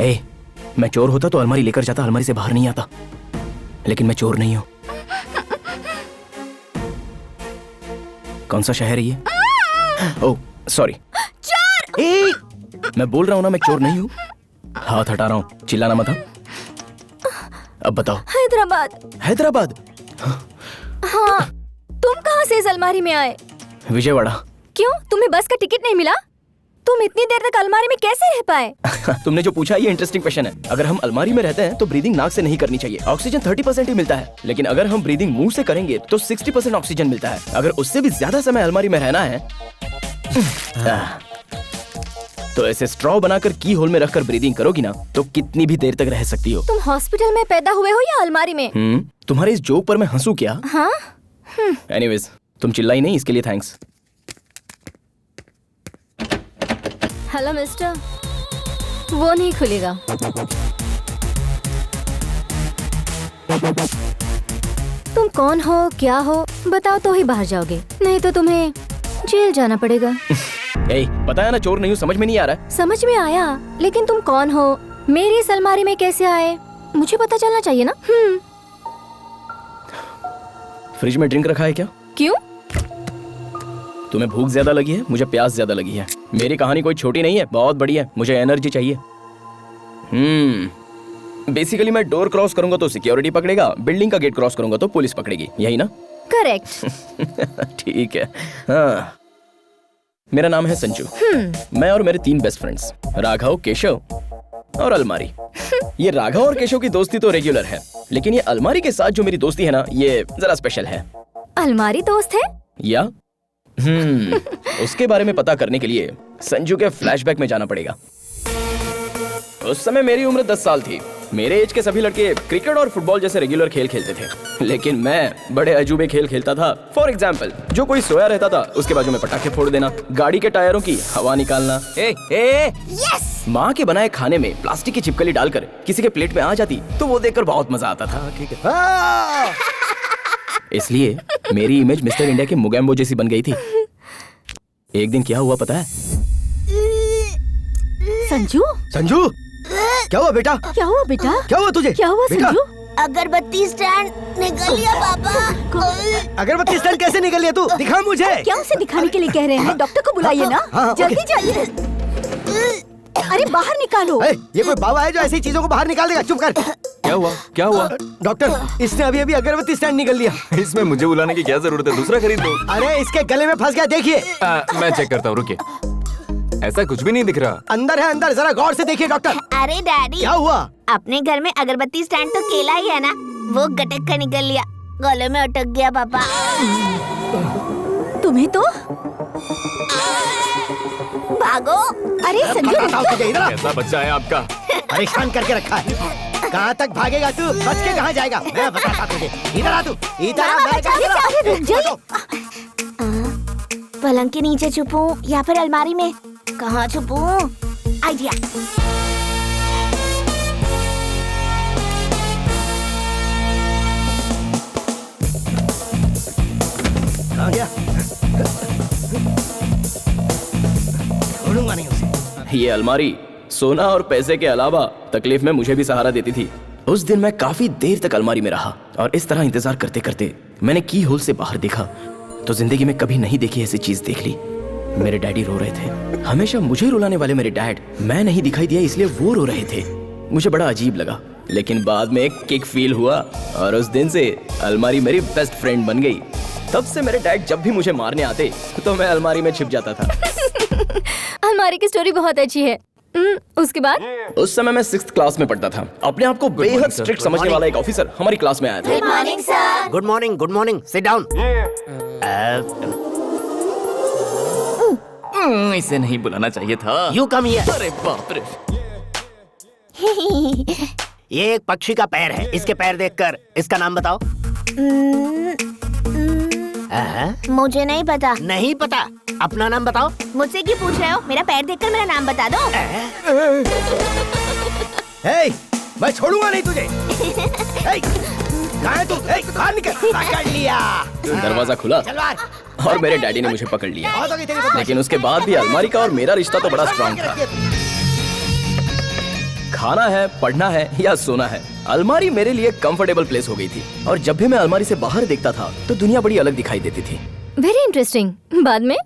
ए, मैं चोर होता तो अलमारी लेकर जाता, अलमारी से बाहर नहीं आता। लेकिन मैं चोर नहीं हूँ। कौन सा शहर है ये? Oh sorry. चोर! ए, मैं बोल रहा हूँ ना मैं चोर नहीं हूँ। हाथ हटा रहा हूँ, चिल्लाना मत। अब बताओ। हैदराबाद। हैदराबाद? हाँ, तुम कहाँ से इस अलमारी में आए? विजयवाड़ा। क्यों, तुम्हें बस का टिकट नहीं मिला? तुम इतनी देर तक अलमारी में कैसे रह पाए? तुमने जो पूछा ये इंटरेस्टिंग क्वेश्चन है। अगर हम अलमारी में रहते हैं तो ब्रीदिंग नाक से नहीं करनी चाहिए। ऑक्सीजन 30% ही मिलता है, लेकिन अगर हम ब्रीदिंग मुंह से करेंगे तो 60% ऑक्सीजन मिलता है। अगर उससे भी ज्यादा समय अलमारी में रहना है तो ऐसे स्ट्रॉ बनाकर की होल में रखकर ब्रीदिंग करोगी ना तो कितनी भी देर तक रह सकती हो। तुम हॉस्पिटल में पैदा हुए हो या अलमारी में? तुम्हारे इस जोक पर मैं हंसू क्या? हाँ? एनीवेज, तुम चिल्लाई नहीं, इसके लिए थैंक्स। हेलो मिस्टर, वो नहीं खुलेगा। तुम कौन हो, क्या हो, बताओ तो ही बाहर जाओगे, नहीं तो तुम्हें जेल जाना पड़ेगा। ए, पता है ना चोर नहीं हूँ, समझ में नहीं आ रहा है? समझ में आया, लेकिन तुम कौन हो, मेरी इस अलमारी में कैसे आए, मुझे पता चलना चाहिए ना। फ्रिज में ड्रिंक रखा है क्या? क्यों? तुम्हें भूख ज्यादा लगी है, मुझे प्यास ज्यादा लगी है। मेरी कहानी कोई छोटी नहीं है, बहुत बड़ी है। मुझे एनर्जी चाहिए। बेसिकली मैं डोर क्रॉस करूंगा तो सिक्योरिटी पकड़ेगा, बिल्डिंग का गेट क्रॉस करूंगा तो पुलिस पकड़ेगी, यही ना? करेक्ट। ठीक है। हाँ, मेरा नाम है संजू। मैं और मेरे 3 बेस्ट फ्रेंड्स, राघव, केशव और अलमारी। ये राघव और केशव की दोस्ती तो रेगुलर है, लेकिन ये अलमारी के साथ जो मेरी दोस्ती है ना, ये जरा स्पेशल है। अलमारी दोस्त है? या उसके बारे में पता करने के लिए संजू के फ्लैशबैक में जाना पड़ेगा। उस समय मेरी उम्र 10 साल थी। मेरे एज के सभी लड़के क्रिकेट और फुटबॉल जैसे रेगुलर खेल खेलते थे, लेकिन मैं बड़े अजूबे खेल खेलता था। फॉर एग्जाम्पल, जो कोई सोया रहता था उसके बाजू में पटाखे फोड़ देना, गाड़ी के टायरों की हवा निकालना। यस! माँ के बनाए खाने में प्लास्टिक की छिपकली डालकर किसी के प्लेट में आ जाती तो वो देखकर बहुत मजा आता था। ठीक है। इसलिए मेरी इमेज मिस्टर इंडिया के मुगैम्बो जैसी बन गई थी। एक दिन क्या हुआ पता है? संजू? संजू, क्या हुआ बेटा? क्या हुआ बेटा? क्या हुआ तुझे? क्या हुआ संजू? अगरबत्ती स्टैंड निकल लिया पापा। अगरबत्ती स्टैंड कैसे निकल लिया तू? दिखा मुझे। क्या उसे दिखाने के लिए कह रहे हैं? डॉक्टर को बुलाइए ना। हाँ, जल्दी जाइए। अरे बाहर निकालो। ये कोई बाबा है जो ऐसी चीजों को बाहर निकाल देगा? चुप कर। क्या हुआ? क्या हुआ? डॉक्टर, इसने अभी अभी अगरबत्ती स्टैंड निकल लिया। इसमें मुझे बुलाने की क्या जरूरत है? दूसरा खरीद लो। अरे इसके गले में फंस गया, देखिए। मैं चेक करता हूँ, रुकिए। ऐसा कुछ भी नहीं दिख रहा। अंदर है, अंदर, जरा गौर से देखिए डॉक्टर। अरे डैडी, क्या हुआ? अपने घर में अगरबत्ती स्टैंड तो केला ही है ना, वो गटक कर निकल लिया, गले में अटक गया पापा। तुम्हें तो भागो। अरे संजू, कैसा बच्चा है आपका? परेशान करके रखा है। कहाँ तक भागेगा तू? बच के कहाँ जाएगा? मैं बताता तुझे। इधर आ तू, इधर आ। रुक जाइए। पलंग के नीचे छुपूं या फिर अलमारी में? कहाँ छुपूं? आइडिया। कहाँ गया? छोड़ूंगा नहीं उसे। ये अलमारी सोना और पैसे के अलावा तकलीफ में मुझे भी सहारा देती थी। उस दिन मैं काफी देर तक अलमारी में रहा और इस तरह इंतजार करते करते मैंने की होल से बाहर देखा तो जिंदगी में कभी नहीं देखी ऐसी चीज देख ली। मेरे डैडी रो रहे थे। हमेशा मुझे रुलाने वाले मेरे डैड, मैं नहीं दिखाई दिया इसलिए वो रो रहे थे। मुझे बड़ा अजीब लगा, लेकिन बाद में एक किक फील हुआ और उस दिन से अलमारी मेरी बेस्ट फ्रेंड बन गई। तब से मेरे डैड जब भी मुझे मारने आते तो मैं अलमारी में छिप जाता था। अलमारी की स्टोरी बहुत अच्छी है। उसके बाद? उस समय मैं 6th क्लास में पढ़ता था। अपने आप को बेहद स्ट्रिक्ट समझने वाला एक ऑफिसर हमारी क्लास में आया था। Good morning sir. Good morning, good morning. Sit down. इसे नहीं बुलाना चाहिए था। You come here. अरे बाप रे। ये एक पक्षी का पैर है। इसके पैर देखकर इसका नाम बताओ। मुझे नहीं पता। नहीं पता? अपना नाम बताओ। मुझसे क्यों पूछ रहे हो? मेरा पैर देखकर मेरा नाम बता दो। हे, मैं छोड़ूंगा नहीं तुझे। हे, कहाँ है तू? हे, बाहर निकल। पकड़ लिया। दरवाजा खुला और मेरे डैडी ने मुझे पकड़ लिया। लेकिन उसके बाद भी अलमारी का और मेरा रिश्ता तो बड़ा स्ट्रांग था। खाना है, पढ़ना है या सोना है, अलमारी मेरे लिए कंफर्टेबल प्लेस हो गई थी। और जब भी मैं अलमारी से बाहर देखता था तो दुनिया बड़ी अलग दिखाई देती थी। Very interesting. बाद में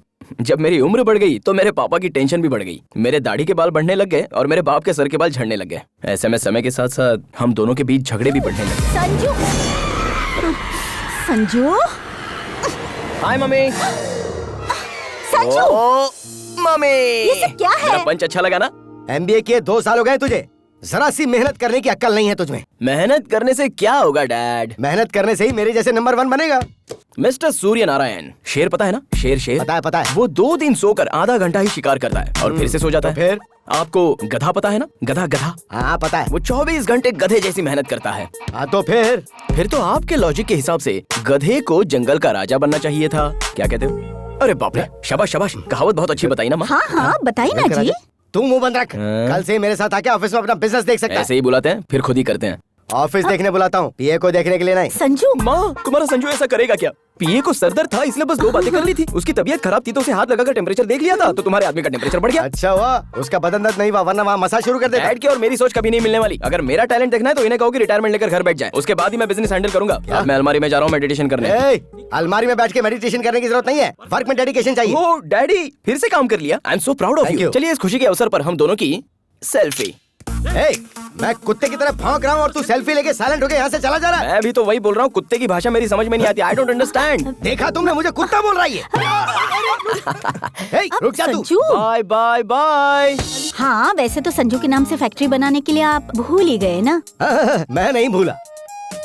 जब मेरी उम्र बढ़ गई तो मेरे पापा की टेंशन भी बढ़ गई। मेरे दाढ़ी के बाल बढ़ने लग गए और मेरे बाप के सर के बाल झड़ने लग गए। ऐसे में समय के साथ साथ हम दोनों के बीच झगड़े भी बढ़ने लगे। संजू, संजू, हाय मम्मी। संजू, मम्मी, ये सब क्या है? मेरा पंच अच्छा लगा ना? MBA किए 2 साल हो गए तुझे, जरा सी मेहनत करने की अक्ल नहीं है तुझमें। मेहनत करने से क्या होगा डैड? मेहनत करने से ही मेरे जैसे नंबर 1 बनेगा। मिस्टर सूर्य नारायण, शेर पता है ना? शेर पता है। वो 2 दिन सोकर आधा घंटा ही शिकार करता है और फिर से सो जाता है। फिर आपको गधा पता है ना? गधा हाँ पता है। वो 24 घंटे गधे जैसी मेहनत करता है। हाँ तो फिर तो आपके लॉजिक के हिसाब से गधे को जंगल का राजा बनना चाहिए था। क्या कहते हो? अरे बाप रे, शाबाश शाबाश, कहावत बहुत अच्छी बताई ना माँ। हाँ बताइए ना जी। तू मुंह बंद रख। कल से मेरे साथ आके ऑफिस में अपना बिजनेस देख सकता है। ऐसे ही बुलाते हैं फिर खुद ही करते हैं। ऑफिस देखने बुलाता हूँ, पीए को देखने के लिए नहीं। संजू, माँ, तुम्हारा संजू ऐसा करेगा क्या? पीए को सरदर्द था इसलिए बस 2 बातें कर ली थी। उसकी तबीयत खराब थी तो उसे हाथ लगाकर टेम्परेचर देख लिया था तो तुम्हारे आदमी का टेम्परेचर बढ़ गया। अच्छा हुआ उसका बदन दर्द नहीं हुआ, वरना वहाँ मसाज शुरू कर देता। डैड की और मेरी सोच कभी नहीं मिलने वाली। अगर मेरा टैलेंट देखना है तो इन्हें कहो कि रिटायरमेंट लेकर घर बैठ जाए, उसके बाद ही मैं बिजनेस हैंडल करूंगा। अब मैं अलमारी में जा रहा हूँ मेडिटेशन करने। अलमारी में बैठ के मेडिटेशन करने की जरूरत नहीं है, वर्क में डेडिकेशन चाहिए। ओ डैडी, फिर से काम कर लिया। I am so proud of you. चलिए इस खुशी के अवसर पर हम दोनों की सेल्फी। मैं कुत्ते की तरह भौंक रहा हूँ और तू सेल्फी लेके साइलेंट होके यहाँ से चला जा रहा है। मैं भी तो वही बोल रहा हूँ, कुत्ते की भाषा मेरी समझ में नहीं आती। I don't understand. देखा तुमने, मुझे कुत्ता बोल रही है। रुक जा तू। Sanju, bye bye bye. हाँ वैसे तो संजू के नाम से फैक्ट्री बनाने के लिए आप भूल ही गए ना। मैं नहीं भूला।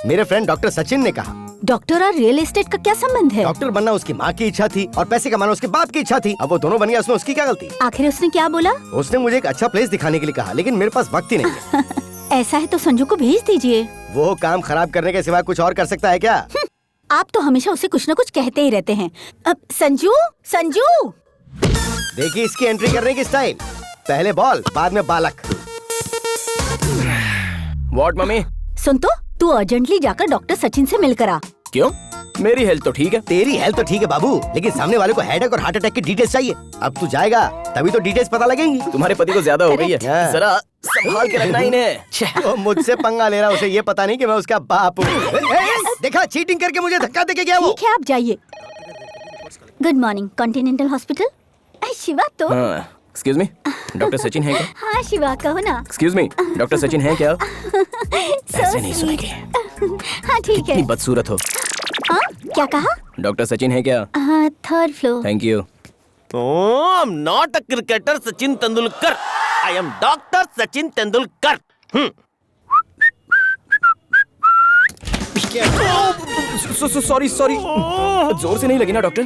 मेरे फ्रेंड डॉक्टर सचिन ने कहा डॉक्टर और रियल एस्टेट का क्या संबंध है? डॉक्टर बनना उसकी माँ की इच्छा थी और पैसे कमाना उसके बाप की इच्छा थी। अब वो दोनों बन गया, उसमें उसकी क्या गलती? आखिर उसने क्या बोला? उसने मुझे एक अच्छा प्लेस दिखाने के लिए कहा, लेकिन मेरे पास वक्त ही नहीं है। ऐसा है तो संजू को भेज दीजिए। वो काम खराब करने के सिवा कुछ और कर सकता है क्या? आप तो हमेशा उसे कुछ न कुछ कहते ही रहते हैं। अब संजू, संजू, देखिए इसकी एंट्री करने की स्टाइल, पहले बॉल बाद में बालक। What mummy? सुन तो, तू अर्जेंटली जाकर डॉक्टर सचिन से मिलकर आ। क्यों? मेरी हेल्थ तो ठीक है। तेरी हेल्थ तो ठीक है बाबू, लेकिन सामने वाले को हेडेक और हार्ट अटैक की डिटेल्स चाहिए। अब तू जाएगा तभी तो डिटेल्स पता लगेंगी। तुम्हारे पति को ज्यादा हो गई है, हाँ। जरा संभाल के रखना इन्हें। वो मुझसे पंगा ले रहा, उसे ये पता नहीं कि मैं उसका बाप हूँ। देखा, चीटिंग करके मुझे धक्का देके गया वो। ठीक है आप जाइए। Good morning continental hospital. Shiva तो एक्सक्यूज मी, डॉक्टर सचिन है क्या? हाँ शिवा कहो ना। एक्सक्यूज मी, डॉक्टर सचिन है क्या? ऐसे नहीं सुनेंगे। हाँ ठीक है। कितनी बदसूरत हो। हाँ क्या कहा? डॉक्टर सचिन है क्या? हाँ 3rd floor. Thank you. Oh, I'm not a cricketer Sachin Tendulkar. I am Dr. Sachin Tendulkar. Sorry जोर से नहीं लगी ना डॉक्टर?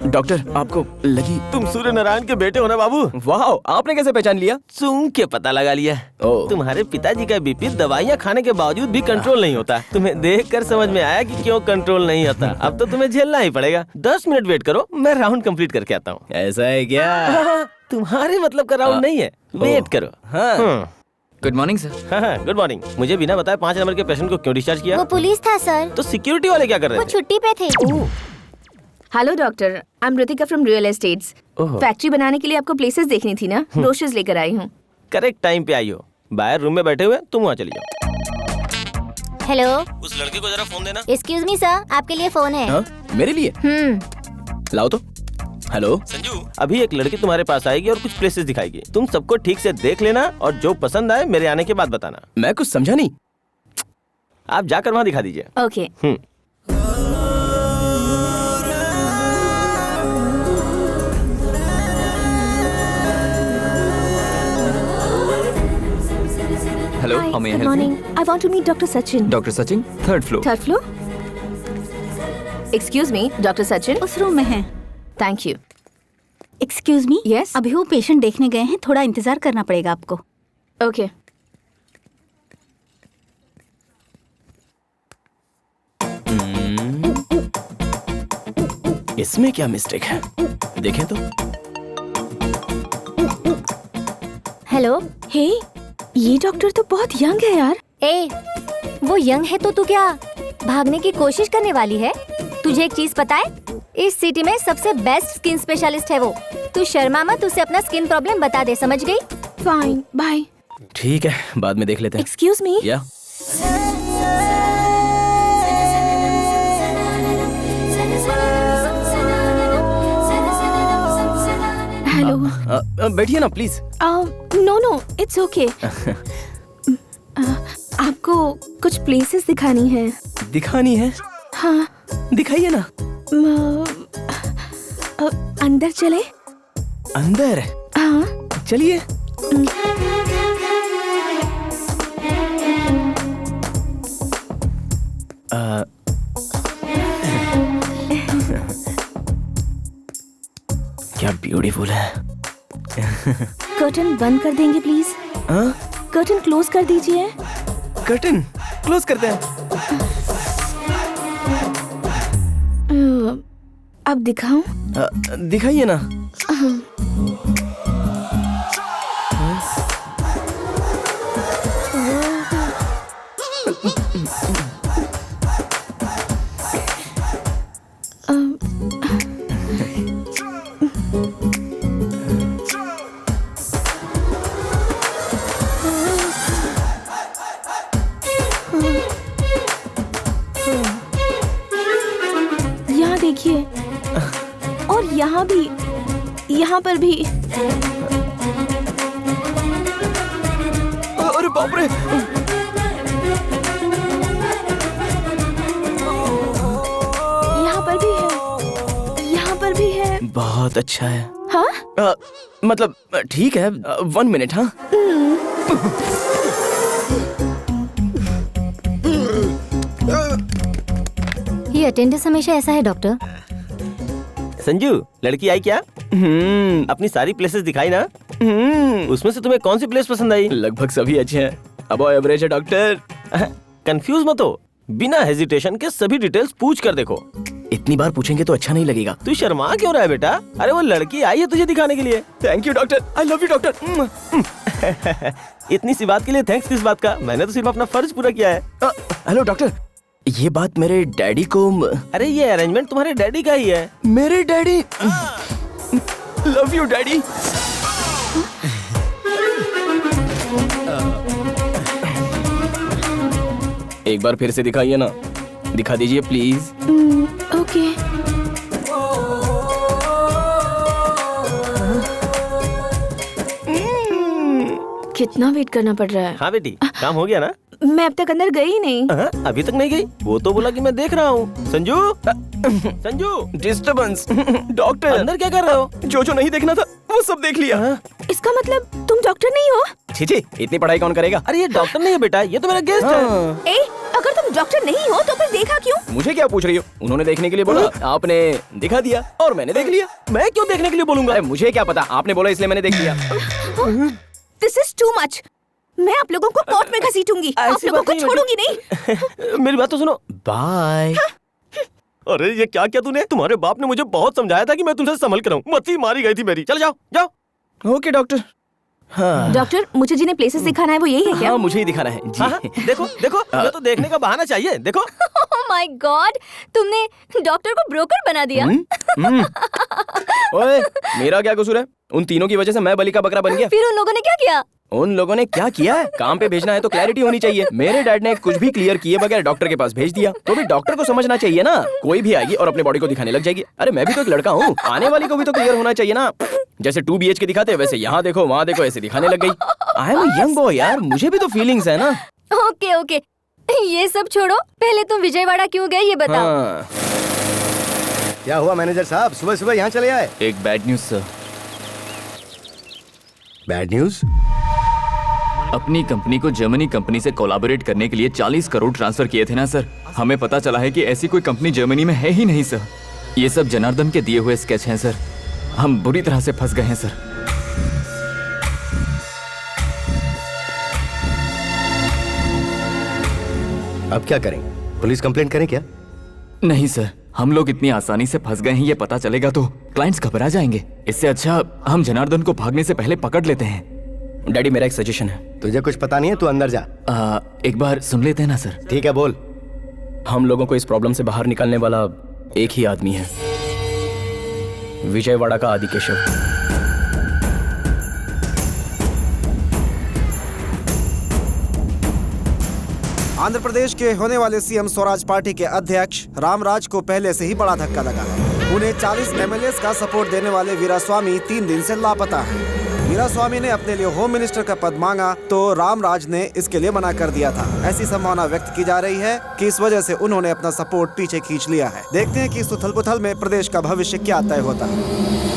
डॉक्टर आपको लगी? तुम सूर्य नारायण के बेटे हो ना बाबू? वाह, आपने कैसे पहचान लिया? सूंघ के पता लगा लिया। ओह। तुम्हारे पिताजी का बीपी दवाइयाँ खाने के बावजूद भी कंट्रोल नहीं होता। तुम्हें देखकर समझ में आया कि क्यों कंट्रोल नहीं होता। अब तो तुम्हें झेलना ही पड़ेगा। 10 मिनट वेट करो, मैं राउंड कंप्लीट करके आता हूँ। ऐसा है क्या? तुम्हारे मतलब का राउंड नहीं है, वेट करो। हाँ। Good morning sir. हाँ, गुड मॉर्निंग। मुझे बिना बताए 5 नंबर के पेशेंट को क्यों डिस्चार्ज किया? वो पुलिस था सर, तो सिक्योरिटी वाले क्या कर रहे वो थे? छुट्टी पे थे। Hello doctor, I am Ritika from real estates. Oh. Factory बनाने के लिए आपको प्लेसेस देखनी थी ना, ब्रोशर्स लेकर आई हूँ। करेक्ट टाइम पे आई हो। बाहर रूम में बैठे हुए, तुम वहाँ चली जाओ। हेलो, उस लड़के को जरा फोन देना। एक्सक्यूज मी सर, आपके लिए फोन है। हाँ? मेरे लिए? लाओ तो। हेलो संजू, अभी एक लड़की तुम्हारे पास आएगी और कुछ प्लेसेस दिखाएगी। तुम सबको ठीक से देख लेना और जो पसंद आए मेरे आने के बाद बताना। मैं कुछ समझा नहीं। आप जाकर वहाँ दिखा दीजिए। Okay. Hello, how may I good help you? Morning, I want to meet doctor Sachin. Doctor Sachin, 3rd floor. 3rd floor. Excuse me, doctor Sachin. उस रूम में है। Thank you. Excuse me, Yes? अभी वो पेशेंट देखने गए हैं, थोड़ा इंतजार करना पड़ेगा आपको। ओके। इसमें क्या मिस्टेक है? देखें तो। हेलो। हे, ये डॉक्टर तो बहुत यंग है यार। ए, वो यंग है तो तू क्या भागने की कोशिश करने वाली है? तुझे एक चीज पता है, इस सिटी में सबसे बेस्ट स्किन स्पेशलिस्ट है वो। तू शर्मा मत, उसे अपना स्किन प्रॉब्लम बता दे, समझ गई? Fine, bye. ठीक है, बाद में देख लेते हैं। एक्सक्यूज मी, या हेलो। बैठिए ना please. No no, it's okay. आपको कुछ प्लेसेस दिखानी है। दिखानी है? हाँ। दिखाइए ना। अंदर चले? अंदर? हाँ चलिए। क्या ब्यूटीफुल है। कर्टन बंद कर देंगे प्लीज? कर्टन क्लोज कर दीजिए। कर्टन क्लोज करते हैं। अब दिखाऊं? दिखाइए ना। यहाँ देखिए, और यहाँ भी, यहाँ पर भी। अरे बाप रे। यहाँ पर भी है, यहाँ पर भी है। बहुत अच्छा है। हाँ? मतलब ठीक है। 1 मिनट। हाँ ये अटेंडेंस हमेशा ऐसा है डॉक्टर। संजू, लड़की आई क्या? अपनी सारी प्लेसेस दिखाई ना? उसमें से तुम्हें कौन सी प्लेस पसंद आई? लगभग सभी अच्छे हैं। अब एवरेज है डॉक्टर। कंफ्यूज मत हो, बिना हेजिटेशन के सभी डिटेल्स पूछ कर देखो। इतनी बार पूछेंगे तो अच्छा नहीं लगेगा। तू शर्मा क्यों रहा है बेटा? अरे वो लड़की आई है तुझे दिखाने के लिए। Thank you doctor, I love you doctor. इतनी सी बात के लिए थैंक्स किस बात का? मैंने तो सिर्फ अपना फर्ज पूरा किया है। हेलो डॉक्टर, ये बात मेरे डैडी को। अरे ये अरेंजमेंट तुम्हारे डैडी का ही है। मेरे डैडी? Love you daddy. एक बार फिर से दिखाइए ना। दिखा दीजिए प्लीज। ओके। कितना वेट करना पड़ रहा है? हाँ बेटी, काम हो गया ना? मैं अब तक अंदर गई नहीं। अभी तक नहीं गई? वो तो बोला कि मैं देख रहा हूँ। संजू, संजू, डिस्टर्बेंस। डॉक्टर अंदर क्या कर रहे हो? जो नहीं देखना था वो सब देख लिया। इसका मतलब तुम डॉक्टर नहीं हो? छी, इतनी पढ़ाई कौन करेगा? अरे ये डॉक्टर नहीं है बेटा, ये तो मेरा गेस्ट है। ए, अगर तुम डॉक्टर नहीं हो तो फिर देखा क्यों? मुझे क्या पूछ रही हो? उन्होंने देखने के लिए बोला, आपने दिखा दिया और मैंने देख लिया। मैं क्यों देखने के लिए बोलूंगा? अरे मुझे क्या पता, आपने बोला इसलिए मैंने देख लिया। This is too much. मैं आप लोगों को कोर्ट में घसीटूंगी। आप ऐसी लोगों बात को नहीं छोड़ूंगी नहीं। मेरी बात तो सुनो। बाय। अरे ये क्या किया तूने? तुम्हारे बाप ने मुझे बहुत समझाया था कि मैं तुमसे संभल कर रहूं। मती मारी गई थी मेरी। चल जाओ जाओ। Okay doctor. हाँ डॉक्टर, मुझे जिन्हें प्लेसेस दिखाना है वो यही है क्या? हाँ, मुझे ही दिखाना है जी। हाँ, देखो देखो, तुम्हें तो देखने का बहाना चाहिए। देखो। ओह माय गॉड, तुमने डॉक्टर को ब्रोकर बना दिया। ओए, मेरा क्या कसूर है? उन तीनों की वजह से मैं बलि का बकरा बन गया। फिर उन लोगों ने क्या किया? उन लोगों ने क्या किया है? काम पे भेजना है तो क्लैरिटी होनी चाहिए। मेरे डैड ने कुछ भी क्लियर किए बगैर डॉक्टर के पास भेज दिया, तो भी डॉक्टर को समझना चाहिए ना। कोई भी आएगी और अपने बॉडी को दिखाने लग जाएगी। अरे मैं भी तो एक लड़का हूँ, आने वाली को भी तो क्लियर होना चाहिए ना। जैसे 2 BHK दिखाते वैसे यहाँ देखो वहाँ देखो ऐसे दिखाने लग गई। आई एम यंग बॉय यार, मुझे भी तो फीलिंग्स है ना। ओके ओके, ये सब छोड़ो, पहले तुम विजयवाड़ा क्यों गए ये बताओ। हाँ। क्या हुआ मैनेजर साहब, सुबह सुबह यहाँ चले आए? एक bad news sir. Bad news? अपनी कंपनी को जर्मनी कंपनी से कोलैबोरेट करने के लिए 40 करोड़ ट्रांसफर किए थे ना सर। हमें पता चला है कि ऐसी कोई कंपनी जर्मनी में है ही नहीं सर। ये सब जनार्दन के दिए हुए स्केच हैं सर। हम बुरी तरह से फंस गए हैं सर। अब क्या करें? पुलिस कंप्लेंट करें क्या? नहीं सर, हम लोग इतनी आसानी से फंस गए हैं, ये पता चलेगा तो क्लाइंट्स घबरा जाएंगे। इससे अच्छा हम जनार्दन को भागने से पहले पकड़ लेते हैं। डैडी मेरा एक सजेशन है। तुझे कुछ पता नहीं है, तू अंदर जा। एक बार सुन लेते हैं ना सर। ठीक है बोल। हम लोगों को इस प्रॉब्लम से बाहर निकालने वाला एक ही आदमी है, विजयवाड़ा का आदि केशव। आंध्र प्रदेश के होने वाले सीएम स्वराज पार्टी के अध्यक्ष रामराज को पहले से ही बड़ा धक्का लगा है। उन्हें 40 एमएलए का सपोर्ट देने वाले वीरास्वामी 3 दिन से लापता हैं। वीरास्वामी ने अपने लिए होम मिनिस्टर का पद मांगा तो रामराज ने इसके लिए मना कर दिया था। ऐसी संभावना व्यक्त की जा रही है कि इस वजह से उन्होंने अपना सपोर्ट पीछे खींच लिया है। देखते हैं कि इस उथल पुथल में प्रदेश का भविष्य क्या तय होता है।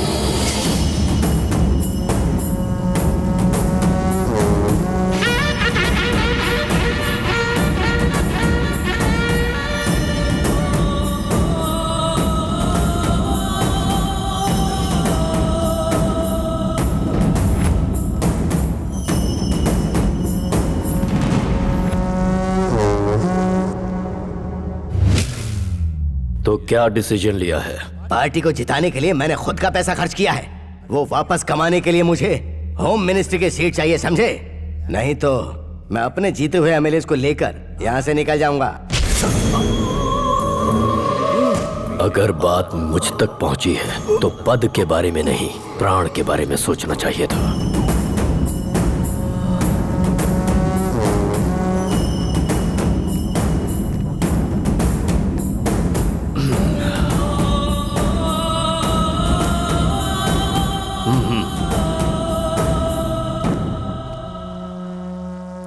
तो क्या डिसीजन लिया है? पार्टी को जिताने के लिए मैंने खुद का पैसा खर्च किया है। वो वापस कमाने के लिए मुझे होम मिनिस्ट्री की सीट चाहिए, समझे? नहीं तो मैं अपने जीते हुए एमएलए को लेकर यहाँ से निकल जाऊंगा। अगर बात मुझ तक पहुंची है तो पद के बारे में नहीं, प्राण के बारे में सोचना चाहिए था।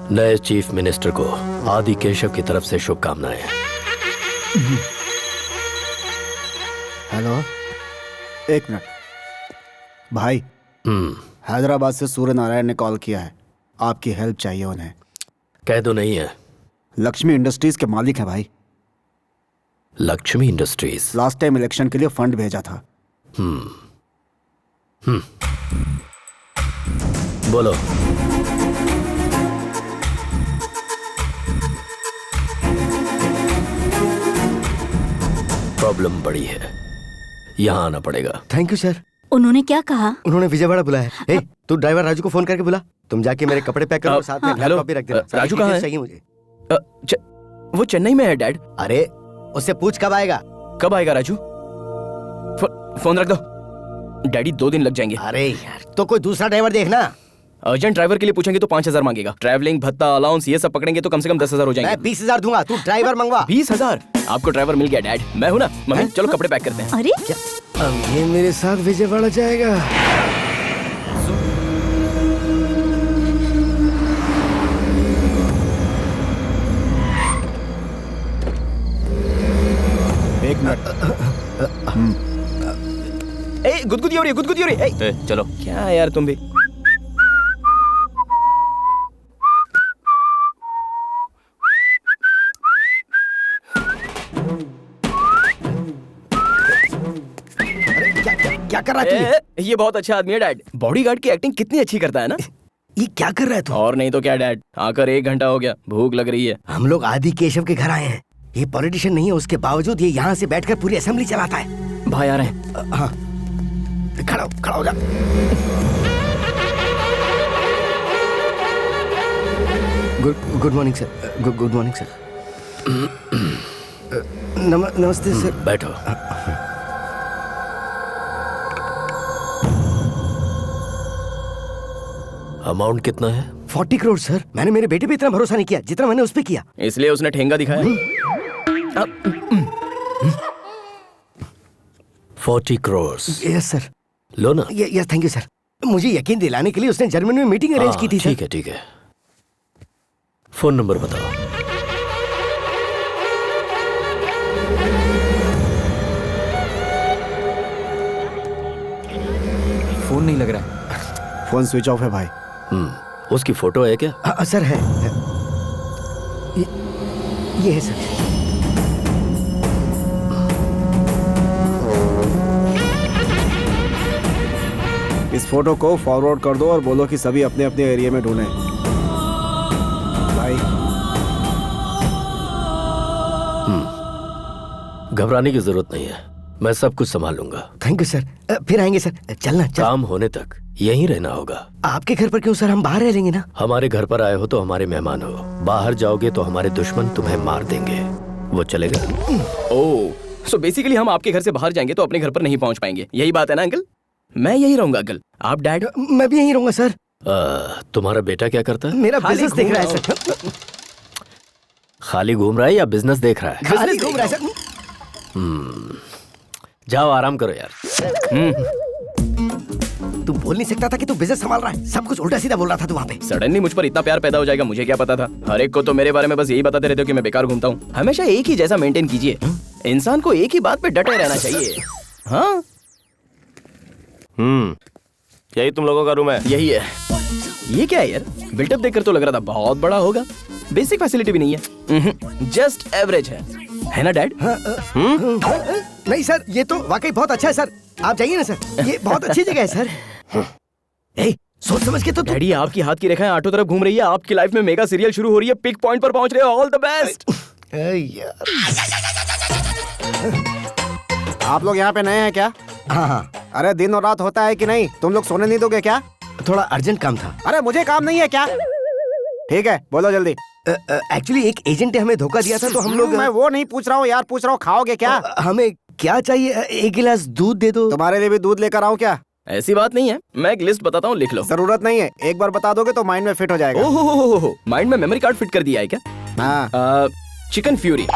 नए चीफ मिनिस्टर को आदि केशव की तरफ से शुभकामनाएं। हेलो, एक मिनट भाई। हैदराबाद से सूर्य नारायण ने कॉल किया है, आपकी हेल्प चाहिए उन्हें। कह दो नहीं है। लक्ष्मी इंडस्ट्रीज के मालिक हैं भाई। Lakshmi industries last time election के लिए फंड भेजा था। बोलो। प्रॉब्लम बड़ी है, यहाँ आना पड़ेगा। Thank you sir. उन्होंने क्या कहा? उन्होंने विजयवाड़ा बुलाया है। ए, तू ड्राइवर राजू को फोन करके बुला। तुम जाके मेरे कपड़े पैक करो और साथ में हेलो, लैपटॉप भी रख देना। राजू कहाँ है? चाहिए मुझे। वो चेन्नई में है डैड। अरे उससे पूछ कब आएगा। कब आएगा राजू? फोन रख दो, डैडी 2 दिन लग जाएंगे। अरे यार, तो कोई दूसरा ड्राइवर देखना। अर्जेंट ड्राइवर के लिए पूछेंगे तो 5,000 मांगेगा। ट्रैवलिंग भत्ता अलाउंस ये सब पकड़ेंगे तो कम से कम 10,000 हो जाएंगे। मैं 20,000 दूंगा, तू ड्राइवर मंगवा। 20,000? आपको ड्राइवर मिल गया डैड, मैं हूँ ना। मम्मी चलो कपड़े पैक करते हैं। अरे अब ये मेरे साथ विजयवाड़ा जाएगा। एक मिनट। ए गुदगुदी हो रही है, गुदगुदी हो रही है। चलो। क्या यार तुम भी। क्या कर रहा है तू? ये बहुत अच्छा आदमी है डैड। बॉडीगार्ड की एक्टिंग कितनी अच्छी करता है ना। ये क्या कर रहा है तू? और नहीं तो क्या डैड, आकर 1 घंटा हो गया, भूख लग रही है। हम लोग आदि केशव के घर आए हैं। ये पॉलिटिशियन नहीं है, उसके बावजूद ये यहाँ से बैठकर पूरी असेंबली चलाता है। भाई आ रहे हैं। हाँ, खड़ा हो जा। Good morning sir. Good morning sir. नमस्ते सर। बैठो। अमाउंट कितना है? 40 करोड़ सर। मैंने मेरे बेटे पे इतना भरोसा नहीं किया जितना मैंने उस पे किया। इसलिए उसने ठेंगा दिखाया। 40 करोड़। Yes sir. लो ना। Yes thank you sir. मुझे यकीन दिलाने के लिए उसने जर्मनी में मीटिंग अरेंज की थी। ठीक है ठीक है। फोन नंबर बताओ। फोन नहीं लग रहा है। फोन स्विच ऑफ है भाई। उसकी फोटो है क्या? सर है। ये है सर। इस फोटो को फॉरवर्ड कर दो और बोलो कि सभी अपने अपने एरिया में ढूंढें। भाई घबराने की जरूरत नहीं है, मैं सब कुछ संभाल लूंगा। Thank you sir. फिर आएंगे सर। चलना चल। काम होने तक यहीं रहना होगा। आपके घर पर क्यों सर? हम बाहर रह लेंगे ना। हमारे घर पर आए हो तो हमारे मेहमान हो, बाहर जाओगे तो हमारे दुश्मन तुम्हें मार देंगे। वो चलेगा? ओह, सो बेसिकली हम आपके घर से बाहर जाएंगे तो अपने घर पर नहीं पहुंच पाएंगे, यही बात है ना अंकल? मैं यही रहूंगा अंकल। आप डैड? मैं भी यहीं रहूंगा सर। तुम्हारा बेटा क्या करता है? मेरा बिजनेस देख रहा है सर। खाली घूम रहा है या बिजनेस देख रहा है? खाली घूम रहा है सर। जाओ आराम करो यार। तू बोल नहीं सकता था कि तू बिजनेस संभाल रहा है? सब कुछ उल्टा सीधा बोल रहा था तू वहाँ पे। सडनली मुझ पर इतना प्यार पैदा हो जाएगा, मुझे क्या पता था। हर एक को तो मेरे बारे में बस यही बताते रहते हो कि मैं बेकार घूमता हूँ। हमेशा एक ही जैसा मेंटेन कीजिए। इंसान को एक ही बात पे डटे रहना चाहिए। हाँ, यही तुम लोगों का रूम है? यही है। ये क्या है यार? बिल्टअप देखकर तो लग रहा था बहुत बड़ा होगा। बेसिक फैसिलिटी भी नहीं है, जस्ट एवरेज है ना डैड? नहीं सर, ये तो वाकई बहुत अच्छा है सर। आप जाइए ना सर, ये बहुत अच्छी जगह है सर। ए, सोच समझ के तो डैडी, आपकी हाथ की रेखाएं आठों तरफ घूम रही है। आपकी लाइफ में मेगा सीरियल शुरू हो रही है, पिक पॉइंट पर पहुंच रहे हो। All the best. आप लोग यहाँ पे नए हैं क्या? हाँ, अरे दिन और रात होता है कि नहीं? तुम लोग सोने नहीं दोगे क्या? थोड़ा अर्जेंट काम था। अरे मुझे काम नहीं है क्या? ठीक है, बोलो जल्दी। एक्चुअली एक एजेंट ने हमें धोखा दिया था, तो हम लोग। मैं वो नहीं पूछ रहा हूँ यार, पूछ रहा हूँ खाओगे क्या? हमें क्या चाहिए? एक गिलास दूध दे दो। तुम्हारे लिए भी दूध लेकर आऊँ क्या? ऐसी बात नहीं है, मैं एक लिस्ट बताता हूँ, लिख लो। जरूरत नहीं है, एक बार बता दोगे तो माइंड में फिट हो जाएगा। ओहो, माइंड में मेमोरी कार्ड फिट कर दिया है क्या? हाँ। चिकन फ्यूरी,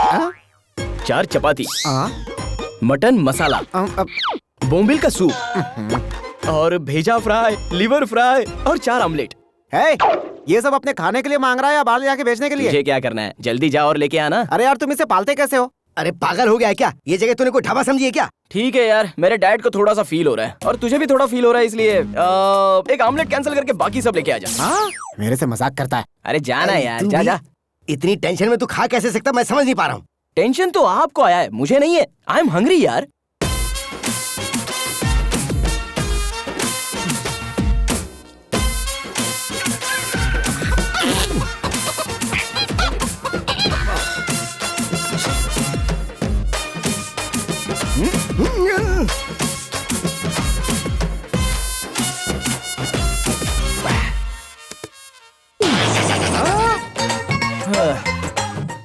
4 चपाती, मटन मसाला, बोम्बिल का सूप और भेजा फ्राई, लिवर फ्राई और 4 ऑमलेट। है, ये सब अपने खाने के लिए मांग रहा है या बाहर जाके बेचने के लिए? मुझे क्या करना है? जल्दी जा और लेके आना। अरे यार, तुम इसे पालते कैसे हो? अरे पागल हो गया है क्या? ये जगह तूने कोई ढाबा समझी है क्या? ठीक है यार, मेरे डैड को थोड़ा सा फील हो रहा है और तुझे भी थोड़ा फील हो रहा है, इसलिए एक ऑमलेट कैंसिल करके बाकी सब लेके आ जा। मेरे से मजाक करता है। अरे जाना यार, जा जा। इतनी टेंशन में तू खा कैसे सकता? मैं समझ नहीं पा रहा हूँ। टेंशन तो आपको आया है, मुझे नहीं है। आई एम हंग्री यार।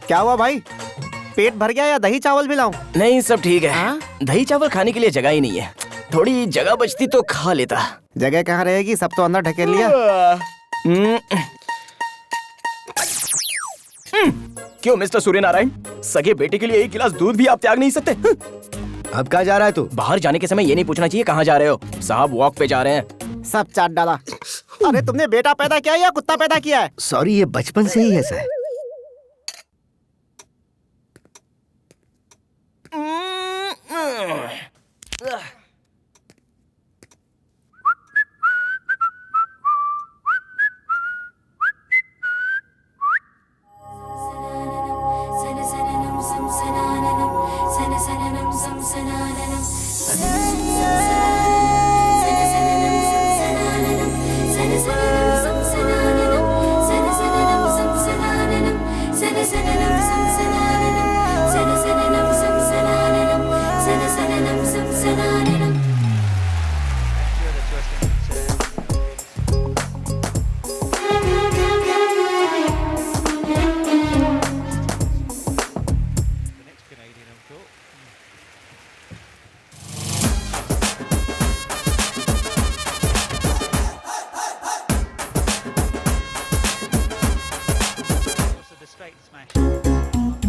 क्या हुआ भाई? पेट भर गया या दही चावल भी लाऊं? नहीं, सब ठीक है। दही चावल खाने के लिए जगह ही नहीं है। थोड़ी जगह बचती तो खा लेता। जगह कहाँ रहेगी? सब तो अंदर ढकेल लिया। क्यों मिस्टर सूर्यनारायण, सगे बेटे के लिए एक गिलास दूध भी आप त्याग नहीं सकते? अब कहाँ जा रहा है तू? बाहर जाने के समय ये नहीं पूछना चाहिए कहाँ जा रहे हो। साहब वॉक पे जा रहे हैं। सब चाट डाला। अरे तुमने बेटा पैदा किया या कुत्ता पैदा किया है? सॉरी, ये बचपन से ही है सर।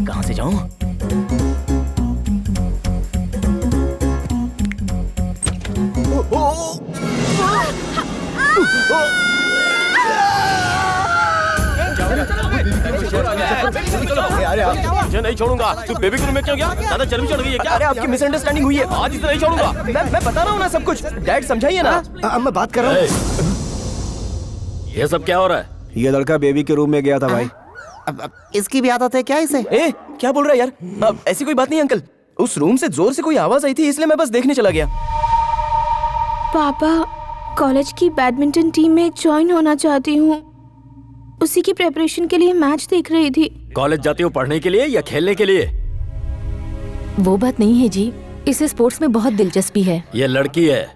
कहाँ से जाऊं? मुझे नहीं छोड़ूंगा। तू बेबी के रूम में क्यों गया? ज्यादा चर्बी चढ़ गई है क्या? अरे आपकी मिसअंडरस्टैंडिंग हुई है। आज इसे नहीं छोड़ूंगा। मैं बता रहा हूँ ना सब कुछ। डैड समझाइए ना। अब मैं बात कर रहा हूँ। ये सब क्या हो रहा है? ये लड़का बेबी के रूम में गया था भाई। अब इसकी भी आदत है क्या इसे? ए, क्या बोल रहा है यार? अब ऐसी कोई बात नहीं अंकल। उस रूम से जोर से कोई आवाज आई थी, इसलिए मैं बस देखने चला गया। पापा, कॉलेज की बैडमिंटन टीम में ज्वाइन होना चाहती हूँ। उसी की प्रेपरेशन के लिए मैच देख रही थी। कॉलेज जाती हो पढ़ने के लिए या खेलने के लिए? वो बात नहीं है जी, इसे स्पोर्ट्स में बहुत दिलचस्पी है। ये लड़की है।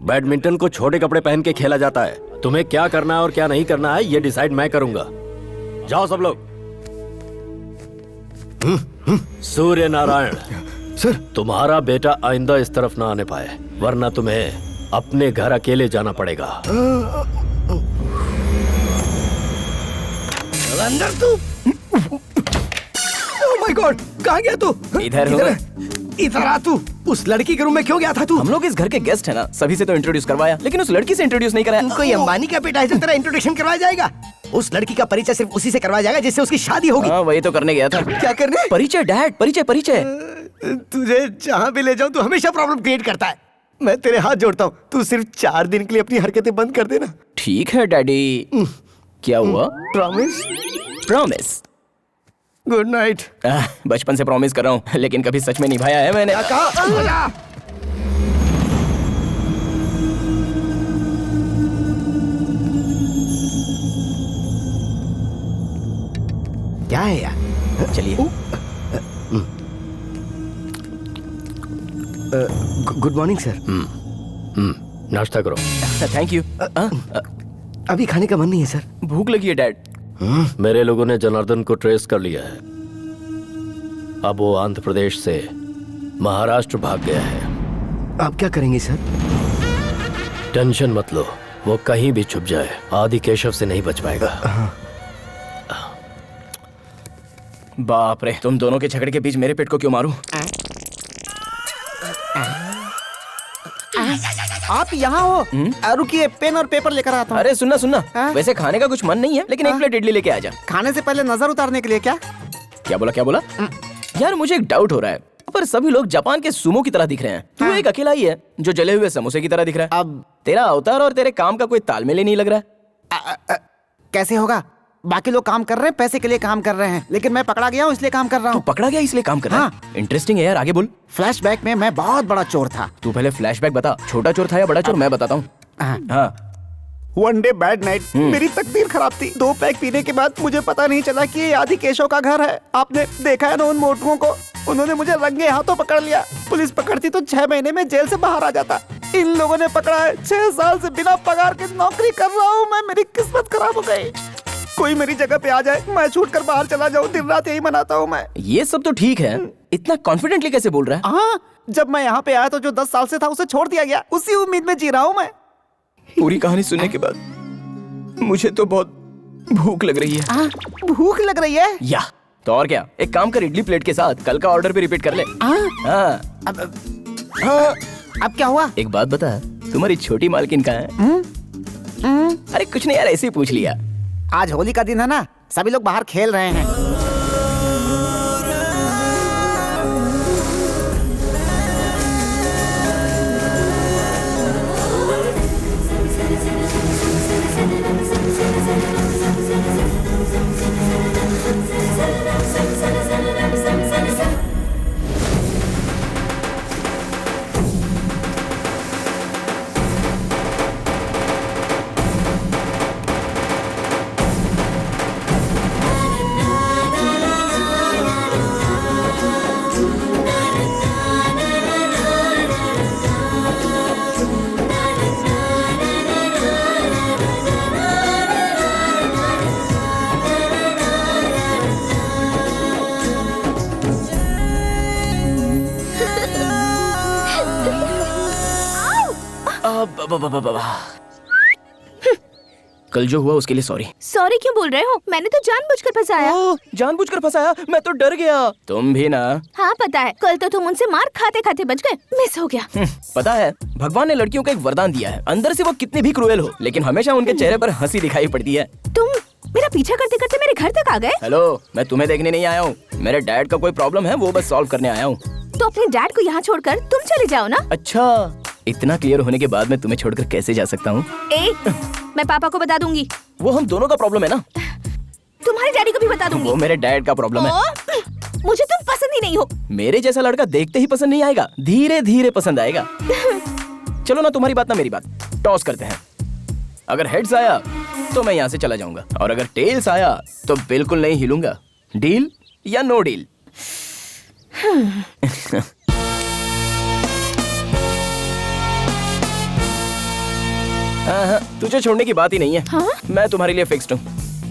बैडमिंटन को छोटे कपड़े पहन के खेला जाता है। तुम्हें क्या करना है और क्या नहीं करना है ये डिसाइड मैं करूंगा। जाओ सब लोग। सूर्य नारायण सर, तुम्हारा बेटा आइंदा इस तरफ ना आने पाए, वरना तुम्हें अपने घर अकेले जाना पड़ेगा। अंदर तू। माय गॉड, कहाँ गया तू? इधर हूँ। इधर आ तू। उस लड़की के रूम में क्यों गया था तू? हम लोग इस घर के गेस्ट है ना, सभी से तो इंट्रोड्यूस करवाया, लेकिन उस लड़की से इंट्रोड्यूस नहीं कराया। तू कोई अंबानी का बेटा है जो तेरा इंट्रोडक्शन करवाया जाएगा? उस लड़की का परिचय सिर्फ उसी से करवाया जाएगा जिससे उसकी शादी होगी। हाँ, वही तो करने गया था। क्या करने? परिचय डैड, परिचय परिचय। तुझे जहाँ भी ले जाऊँ तू हमेशा प्रॉब्लम क्रिएट करता है। मैं तेरे हाथ जोड़ता हूँ, तू सिर्फ 4 दिन के लिए अपनी हरकतें बंद कर देना। ठीक है डैडी। क्या हुआ? प्रॉमिस? प्रॉमिस। Good night. बचपन से प्रॉमिस कर रहा हूँ, लेकिन कभी सच में निभाया है मैंने। क्या है यार? चलिए। Good morning sir. नाश्ता करो। Thank you. अभी खाने का मन नहीं है सर। भूख लगी है डैड। मेरे लोगों ने जनार्दन को ट्रेस कर लिया है। अब वो आंध्र प्रदेश से महाराष्ट्र भाग गया है। आप क्या करेंगे सर? टेंशन मत लो, वो कहीं भी छुप जाए आदि केशव से नहीं बच पाएगा। बाप रे, तुम दोनों के झगड़े के बीच मेरे पेट को क्यों मारूं? आप यहाँ हो? रुकिए, पेन और पेपर लेकर आता हूँ। अरे सुनना सुनना, हाँ? वैसे खाने का कुछ मन नहीं है, लेकिन एक प्लेट इडली लेके आ जा। खाने से पहले नजर उतारने के लिए क्या? क्या बोला क्या बोला? यार मुझे एक डाउट हो रहा है, पर सभी लोग जापान के सुमो की तरह दिख रहे हैं। तू एक अकेला ही है जो जले हुए समोसे की तरह दिख रहा है। अब तेरा अवतार और तेरे काम का कोई तालमेल ही नहीं लग रहा है। कैसे होगा? बाकी लोग काम कर रहे हैं, पैसे के लिए काम कर रहे हैं, लेकिन मैं पकड़ा गया हूँ इसलिए काम कर रहा तू हूँ। पकड़ा गया इसलिए काम कर रहा है? इंटरेस्टिंग है यार, आगे बोल। फ्लैशबैक में मैं बहुत बड़ा चोर था। तू पहले फ्लैशबैक बता, छोटा चोर था या बड़ा चोर? मैं बताता हूँ। हाँ। वन डे बैड नाइट, मेरी तकदीर खराब थी। 2 पैक पीने के बाद मुझे पता नहीं चला कि ये आदि केशव का घर है। आपने देखा है ना उन मोटुओं को? उन्होंने मुझे रंगे हाथों पकड़ लिया। पुलिस पकड़ती तो 6 महीने में जेल से बाहर आ जाता। इन लोगों ने पकड़ा है। 6 साल से बिना पगार के नौकरी कर रहा हूँ मैं। मेरी किस्मत खराब हो गई। कोई मेरी जगह पे आ जाए, मैं छूट कर बाहर चला जाऊँ। दिन रात यही मनाता हूँ मैं। ये सब तो ठीक है, इतना कॉन्फिडेंटली कैसे बोल रहा है? हाँ, जब मैं यहाँ पे आया तो जो 10 साल से था उसे छोड़ दिया गया। उसी उम्मीद में जी रहा हूँ मैं। पूरी कहानी सुनने के बाद मुझे तो बहुत भूख लग रही है। भूख लग रही है? या तो और क्या, एक काम कर, इडली प्लेट के साथ कल का ऑर्डर भी रिपीट कर ले। हाँ। अब क्या हुआ? एक बात बता, तुम्हारी छोटी मालकिन कहाँ है? अरे कुछ नहीं यार, ऐसे ही पूछ लिया। आज होली का दिन है ना, सभी लोग बाहर खेल रहे हैं। कल जो हुआ उसके लिए सॉरी। सॉरी क्यों बोल रहे हो? मैंने तो जानबूझकर फंसाया। जानबूझकर फंसाया? मैं तो डर गया। तुम भी ना? हाँ पता है, कल तो तुम उनसे मार खाते खाते बच गए। मिस हो गया। पता है, भगवान ने लड़कियों को एक वरदान दिया है। अंदर से वो कितनी भी क्रूएल हो, लेकिन हमेशा उनके चेहरे पर हंसी दिखाई पड़ती है। तुम मेरा पीछा करते करते मेरे घर तक आ गए। हेलो, मैं तुम्हें देखने नहीं आया हूँ। मेरे डैड का कोई प्रॉब्लम है, वो बस सॉल्व करने आया हूँ। तो अपने डैड को यहाँ छोड़कर तुम चले जाओ ना। अच्छा, इतना क्लियर होने के बाद मैं तुम्हें छोड़कर कैसे जा सकता हूँ? मैं पापा को बता दूंगी। वो हम दोनों का प्रॉब्लम है ना। तुम्हारे डैडी को भी बता दूंगी। वो मेरे डैड का प्रॉब्लम है। मुझे तुम पसंद ही नहीं हो। मेरे जैसा लड़का देखते ही पसंद नहीं आएगा, धीरे धीरे पसंद आएगा। चलो ना, तुम्हारी बात ना मेरी बात, टॉस करते हैं। अगर हेड्स आया तो मैं यहाँ से चला जाऊंगा, और अगर टेल्स आया तो बिल्कुल नहीं हिलूंगा। डील या नो डील? तुझे छोड़ने की बात ही नहीं है। हाँ? मैं तुम्हारे लिए फिक्स्ड हूँ।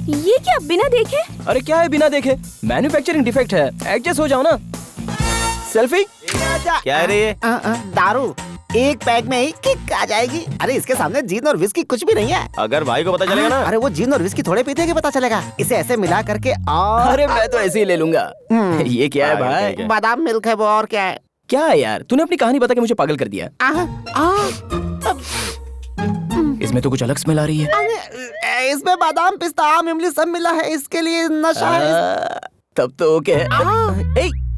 ये क्या बिना देखे? अरे क्या है बिना देखे? मैन्युफैक्चरिंग डिफेक्ट है, एडजस्ट हो जाओ ना। सेल्फी? क्या है रे ये? दारू। एक पैक में ही किक आ जाएगी। अरे इसके सामने जीन और विस्की कुछ भी नहीं है। अगर भाई को पता चलेगा ना। अरे वो जीन और विस्की थोड़े पीते हैं कि पता चलेगा। इसे ऐसे मिला करके और अरे मैं तो ऐसे ही ले लूंगा। ये क्या है भाई? बादाम मिल्क है वो, और क्या है? क्या है यार, तूने अपनी कहानी बता के मुझे पागल कर दिया। इसमें तो कुछ अलग स्मेल आ रही है। इसमें बादाम पिस्ता आम इमली सब मिला है, इसके लिए नशा है। तब तो ओके है।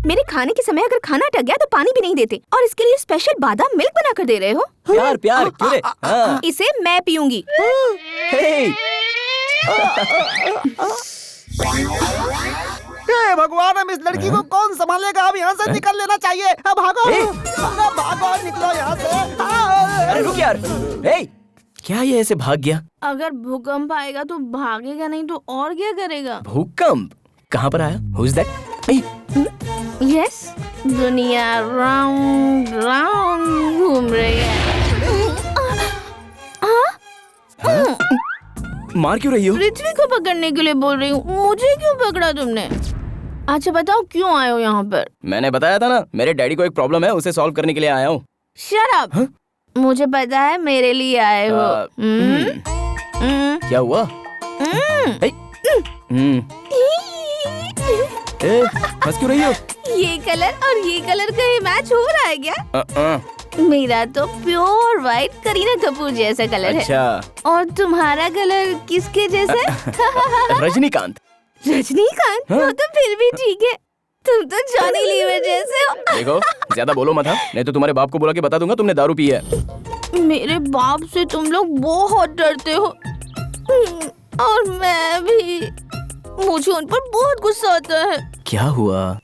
मेरे खाने के समय अगर खाना अटक गया तो पानी भी नहीं देते, और इसके लिए स्पेशल बादाम मिल्क बना कर दे रहे हो। प्यार प्यार क्यों रे? हाँ। इसे मैं पीऊंगी। हे भगवान, हम इस लड़की को कौन संभालेगा? अब यहाँ से निकल लेना चाहिए। अब भागो, अरे भागो, निकलो यहाँ से। अरे रुक यार। क्या ये ऐसे भाग गया? अगर भूकंप आएगा तो भागेगा, नहीं तो और क्या करेगा? भूकंप कहाँ पर आया? Who is that? यस, दुनिया राउंड राउंड घूम रही है। मार क्यों रही हो? पृथ्वी को पकड़ने के लिए बोल रही हूँ। मुझे क्यों पकड़ा तुमने? अच्छा बताओ क्यों आए हो यहाँ पर? मैंने बताया था ना, मेरे डैडी को एक प्रॉब्लम है, उसे सॉल्व करने के लिए आया हूँ। Shut up. मुझे पता है मेरे लिए आए हो। क्या हुआ? हंस क्यों रही हो? ये कलर और ये कलर का ही मैच हो रहा है क्या? मेरा तो प्योर व्हाइट करीना कपूर जैसा कलर अच्छा। है। और तुम्हारा कलर किसके जैसा? रजनीकांत। रजनीकांत? वो तो फिर भी ठीक है। तुम तो जॉनी लीवर जैसे हो। देखो ज्यादा बोलो मत, नहीं तो तुम्हारे बाप को बुला के बता दूंगा तुमने दारू पी है। मेरे बाप से तुम लोग बहुत डरते हो, और मैं भी। मुझे उन पर बहुत गुस्सा आता है। क्या हुआ?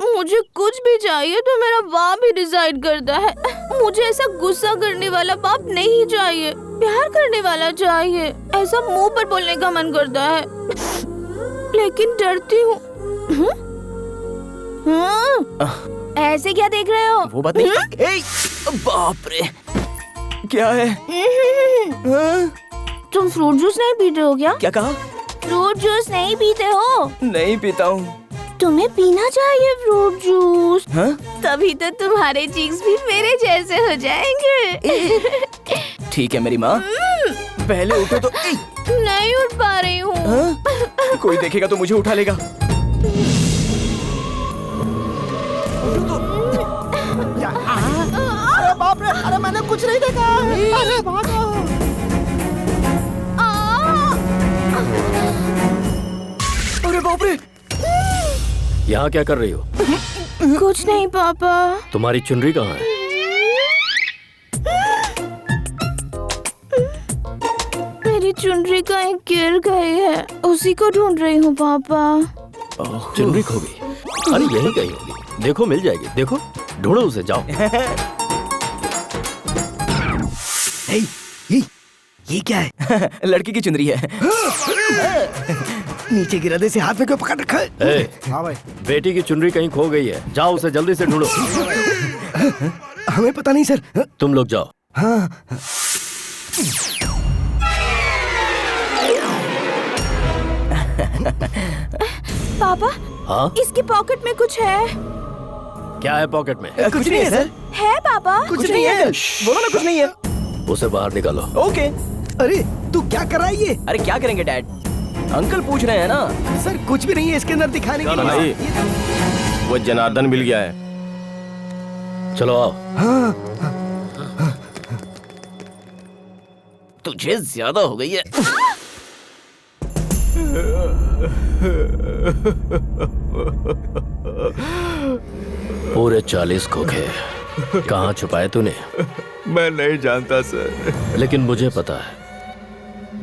मुझे कुछ भी चाहिए तो मेरा बाप ही डिसाइड करता है। मुझे ऐसा गुस्सा करने वाला बाप नहीं चाहिए, प्यार करने वाला चाहिए। ऐसा मुंह पर बोलने का मन करता है, लेकिन डरती हूँ। ऐसे क्या देख रहे हो? वो बात नहीं। बाप रे, क्या है? तुम फ्रूट जूस नहीं पीते हो क्या? क्या कहा? फ्रूट जूस नहीं पीते हो? नहीं पीता हूँ। तुम्हें पीना चाहिए फ्रूट जूस। हाँ? तभी तो तुम्हारे चीक्स भी मेरे जैसे हो जाएंगे। ठीक है मेरी माँ, पहले उठो तो। नहीं उठ पा रही हूँ। हाँ? कोई देखेगा तो मुझे उठा लेगा। अरे बाप रे, अरे मैंने कुछ नहीं देखा। अरे भागो। अरे बाप रे, यहाँ क्या कर रही हो? कुछ नहीं पापा। तुम्हारी चुनरी कहाँ है? मेरी चुनरी कहीं गिर गई है, उसी को ढूंढ रही हूँ पापा। चुनरी खो गई? अरे यही कहीं होगी, देखो मिल जाएगी। देखो, ढूंढो उसे, जाओ। ये क्या है? लड़की की चुनरी है। नीचे गिरा से हाथ में क्यों पकड़ रखा है? हाँ भाई, बेटी की चुनरी कहीं खो गई है, जाओ उसे जल्दी से ढूंढो। हमें पता नहीं सर। तुम लोग जाओ। हाँ। पापा, हाँ? इसकी पॉकेट में कुछ है। क्या है पॉकेट में? कुछ नहीं है सर। है पापा? कुछ नहीं है। बोलो ना कुछ नहीं है। उसे बाहर निकालो। ओके। अरे तू क्या कर रहा है ये? अरे क्या करेंगे डैड, अंकल पूछ रहे हैं ना। सर कुछ भी नहीं है इसके अंदर दिखाने के लिए। वो जनार्दन मिल गया है। चलो आओ। तुझे ज्यादा हो गई है। पूरे 40 खोखे कहाँ छुपाए तूने? मैं नहीं जानता सर। लेकिन मुझे पता है,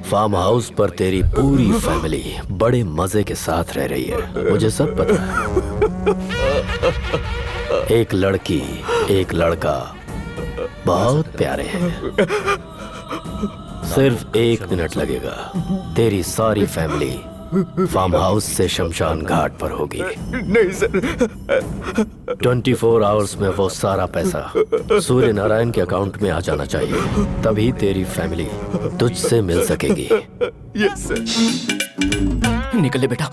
फार्म हाउस पर तेरी पूरी फैमिली बड़े मजे के साथ रह रही है। मुझे सब पता है। एक लड़की, एक लड़का बहुत प्यारे हैं। सिर्फ 1 मिनट लगेगा, तेरी सारी फैमिली फार्म हाउस से शमशान घाट पर होगी। नहीं सर। 24 आवर्स में वो सारा पैसा सूर्य नारायण के अकाउंट में आ जाना चाहिए, तभी तेरी फैमिली तुझसे मिल सकेगी। Yes sir. निकल ले बेटा।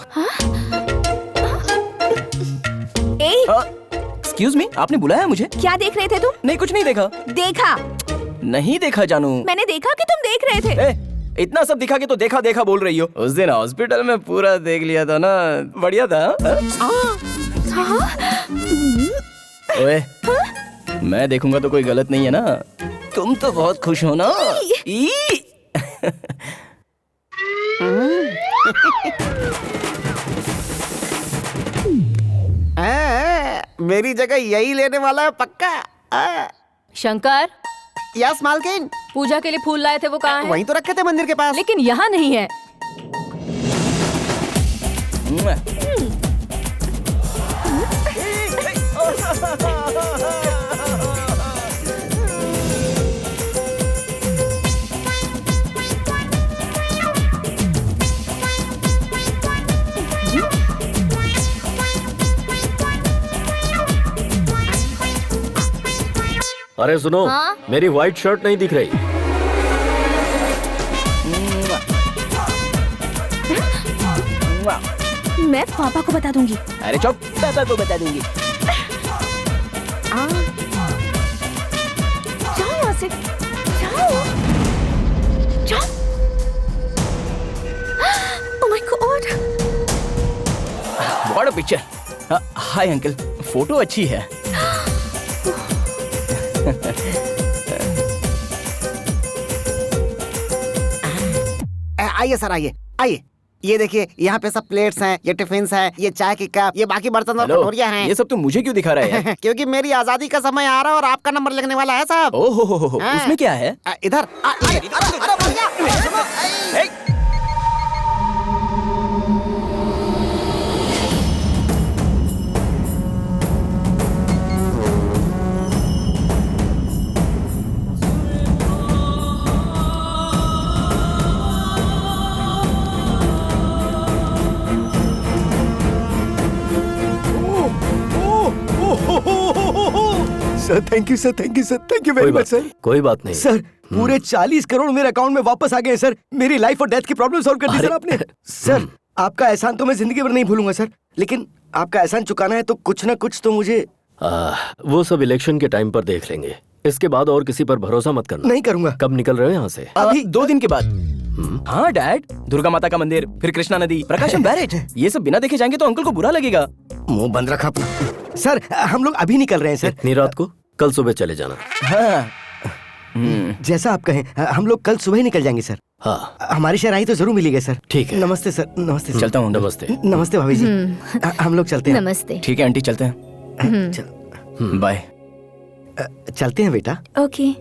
एक्सक्यूज मी, आपने बुलाया मुझे? क्या देख रहे थे तुम? नहीं, कुछ नहीं देखा। देखा? नहीं देखा जानू। मैंने देखा कि तुम देख रहे थे। इतना सब दिखा के तो देखा देखा बोल रही हो। उस दिन हॉस्पिटल में पूरा देख लिया था ना, बढ़िया था। ओए, मैं देखूंगा तो कोई गलत नहीं है ना? तुम तो बहुत खुश हो ना? मेरी जगह यही लेने वाला है पक्का। शंकर, यस मालकिन। पूजा के लिए फूल लाए थे, वो कहाँ है? वहीं तो रखे थे मंदिर के पास। लेकिन यहाँ नहीं है। अरे सुनो, हाँ? मेरी व्हाइट शर्ट नहीं दिख रही। मैं पापा को बता दूंगी। अरे चुप, पापा को बता दूंगी। जाओ यहाँ से, जाओ, जाओ। Oh my God! What a picture. Hi uncle, photo अच्छी है। आइए सर, आइए आइए। ये देखिए, यहाँ पे सब प्लेट्स हैं, ये टिफिन्स हैं, ये चाय की कप, ये बाकी बर्तन और कटोरियाँ हैं। ये सब तुम मुझे क्यों दिखा रहे हैं? क्योंकि मेरी आजादी का समय आ रहा है और आपका नंबर लगने वाला है साहब। ओहो, उसमें क्या है? इधर। अरे भैया। Sir thank you sir, thank you sir, thank you very much sir. कोई बात नहीं सर, पूरे 40 करोड़ मेरे अकाउंट में वापस आ गए सर। मेरी लाइफ और डेथ की प्रॉब्लम सॉल्व कर दी सर आपने। सर, आपका एहसान तो मैं जिंदगी भर नहीं भूलूंगा सर, लेकिन आपका एहसान चुकाना है तो कुछ ना कुछ तो मुझे। वो सब इलेक्शन के टाइम पर देख लेंगे। इसके बाद और किसी पर भरोसा मत करना। नहीं करूंगा। कब निकल रहे हो यहाँ से? अभी 2 दिन के बाद। हाँ डैड, दुर्गा माता का मंदिर, फिर कृष्णा नदी, प्रकाशम बैरेज, ये सब बिना देखे जाएंगे तो अंकल को बुरा लगेगा। मुंह बंद रखा अपना। सर, हम लोग अभी निकल रहे हैं सर। इतनी रात को? कल सुबह चले जाना। हाँ, जैसा आप कहें, हम लोग कल सुबह ही निकल जाएंगे सर। हाँ, हमारी शहनाई तो जरूर मिलेगी सर। ठीक है। नमस्ते सर। नमस्ते सर। चलता हूँ। नमस्ते। नमस्ते भाभी जी। हम लोग चलते हैं। नमस्ते। ठीक है आंटी, चलते हैं। बाय। चलते हैं बेटा। ओके।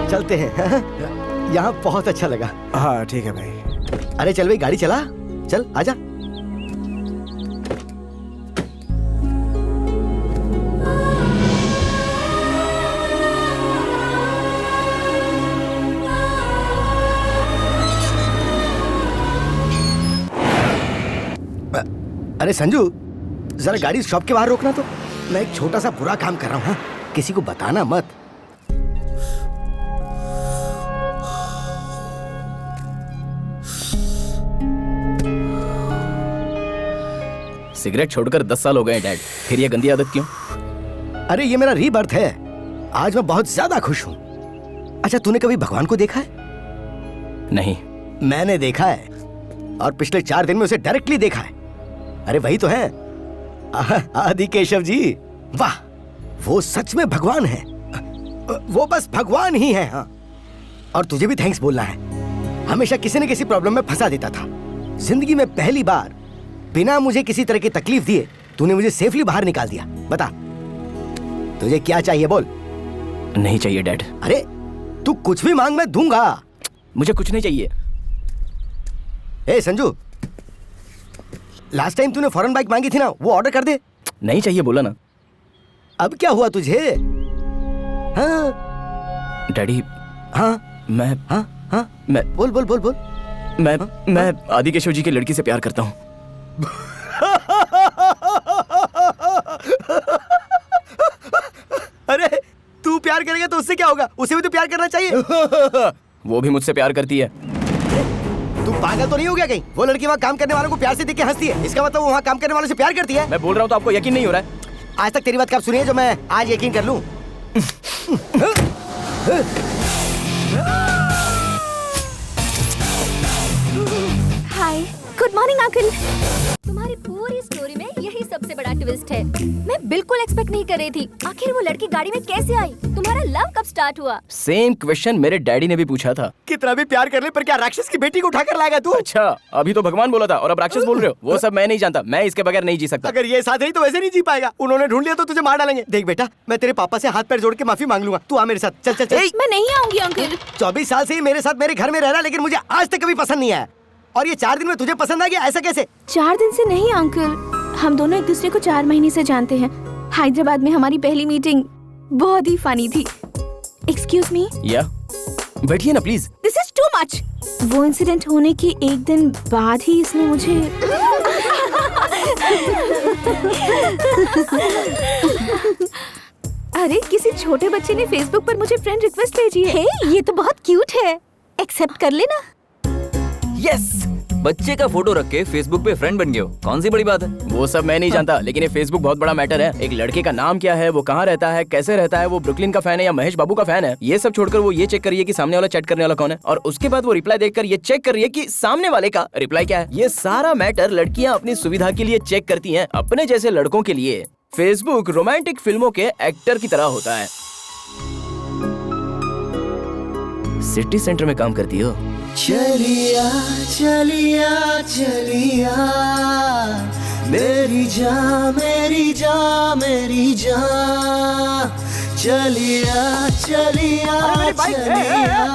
चलते हैं। यहाँ बहुत अच्छा लगा। हाँ ठीक है भाई। अरे चल भाई, गाड़ी चला। चल आजा। अरे संजू, जरा गाड़ी शॉप के बाहर रोकना तो। मैं एक छोटा सा बुरा काम कर रहा हूँ। हाँ, किसी को बताना मत। सिगरेट छोड़कर 10 साल हो गए डैड, फिर ये गंदी आदत क्यों? अरे ये मेरा रीबर्थ है। आज मैं बहुत ज्यादा खुश हूँ। अच्छा, तूने कभी भगवान को देखा है? नहीं। मैंने देखा है, और पिछले 4 दिन में उसे डायरेक्टली देखा है। अरे वही तो है, आदि केशव जी। वाह, वो सच में भगवान है। वो बस भगवान ही है। हाँ, और तुझे भी थैंक्स बोलना है। हमेशा किसी न किसी प्रॉब्लम में फंसा देता था। जिंदगी में पहली बार बिना मुझे किसी तरह की तकलीफ दिए तूने मुझे सेफली बाहर निकाल दिया। बता, तुझे क्या चाहिए बोल। नहीं चाहिए डैड। अरे तू कुछ भी मांग, मैं दूंगा। मुझे कुछ नहीं चाहिए। ए संजू, लास्ट टाइम तूने फॉरेन बाइक मांगी थी ना, वो ऑर्डर कर दे। नहीं चाहिए बोला ना। अब क्या हुआ तुझे? हाँ डैडी। हाँ मैं मैं बोल बोल बोल बोल। मैं आदि केशव जी की लड़की से प्यार करता हूँ। अरे तू प्यार प्यार करेगा तो उससे क्या होगा? उसे भी तो प्यार करना चाहिए। वो भी मुझसे प्यार करती है। तू पागल तो नहीं हो गया कहीं? वो लड़की वहाँ काम करने वालों को प्यार से देख के हंसती है, इसका मतलब वो वहाँ काम करने वालों से प्यार करती है। मैं बोल रहा हूँ तो आपको यकीन नहीं हो रहा है। आज तक तेरी बात कब सुनी है जो मैं आज यकीन कर लूं? हाय, गुड मॉर्निंग अंकल। तुम्हारी पूरी स्टोरी में यही सबसे बड़ा ट्विस्ट है। मैं बिल्कुल एक्सपेक्ट नहीं कर रही थी। आखिर वो लड़की गाड़ी में कैसे आई? तुम्हारा लव कब स्टार्ट हुआ? सेम क्वेश्चन मेरे डैडी ने भी पूछा था। कितना भी प्यार कर ले पर क्या राक्षस की बेटी को उठाकर लाएगा तू? अच्छा, अभी तो भगवान बोला था और अब राक्षस बोल रहे हो। वो सब मैं नहीं जानता, मैं इसके बगैर नहीं जी सकता। अगर ये साथ रही तो वैसे नहीं जी पाएगा। उन्होंने ढूंढ लिया तो तुझे मार डालेंगे। देख बेटा, मैं तेरे पापा से हाथ पैर जोड़ के माफी मांग लूंगा। तू आ मेरे साथ, चल चल चल। मैं नहीं आऊंगी अंकल। 24 साल से ही मेरे साथ मेरे घर में रह रहा, लेकिन मुझे आज तक कभी पसंद नहीं आया। और ये 4 दिन में तुझे पसंद आ गया, ऐसा कैसे? 4 दिन से नहीं अंकल, हम दोनों एक दूसरे को 4 महीने से जानते हैं। हैदराबाद में हमारी पहली मीटिंग बहुत ही फनी थी। Excuse me. या बैठिए ना please. This is too much. वो इंसिडेंट होने के एक दिन बाद ही इसने मुझे अरे किसी छोटे बच्चे ने फेसबुक पर मुझे फ्रेंड रिक्वेस्ट भेजी है। हे, ये तो बहुत क्यूट है। एक्सेप्ट कर लेना। यस, बच्चे का फोटो रख के फेसबुक पे फ्रेंड बन गए हो, कौन सी बड़ी बात है? वो सब मैं नहीं जानता, लेकिन ये फेसबुक बहुत बड़ा मैटर है। एक लड़के का नाम क्या है, वो कहाँ रहता है, कैसे रहता है, वो ब्रुकलिन का फैन है या महेश बाबू का फैन है, ये सब छोड़कर वो ये चेक कर रही है कि सामने वाला चैट करने वाला कौन है, और उसके बाद वो रिप्लाई देखकर ये चेक कर रही है कि सामने वाले का रिप्लाई क्या है। ये सारा मैटर लड़कियां अपनी सुविधा के लिए चेक करती हैं। अपने जैसे लड़कों के लिए फेसबुक रोमांटिक फिल्मों के एक्टर की तरह होता है। सिटी सेंटर में काम करती हो? चलिया चलिया चलिया मेरी जान मेरी जान मेरी जान, चलिया चलिया चलिया